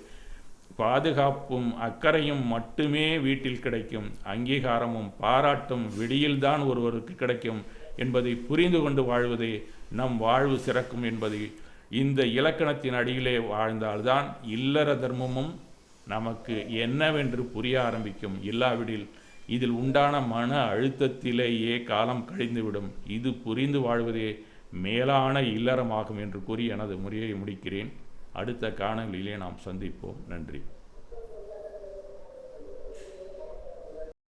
பாதுகாப்பும் அக்கறையும் மட்டுமே வீட்டில் கிடைக்கும். அங்கீகாரமும் பாராட்டும் வெளியில்தான் ஒருவருக்கு கிடைக்கும் என்பதை புரிந்து கொண்டு வாழ்வதே நம் வாழ்வு சிறக்கும் என்பதை இந்த இலக்கணத்தின் அடியிலே வாழ்ந்தால்தான் இல்லற தர்மமும் நமக்கு என்னவென்று புரிய ஆரம்பிக்கும். இல்லாவிடில் இதில் உண்டான மன அழுத்தத்திலேயே காலம் கழிந்துவிடும். இது புரிந்து வாழ்வதே மேலான இல்லறமாகும் என்று கூறி எனது முறையை முடிக்கிறேன். அடுத்த காணொளியிலே நாம் சந்திப்போம். நன்றி.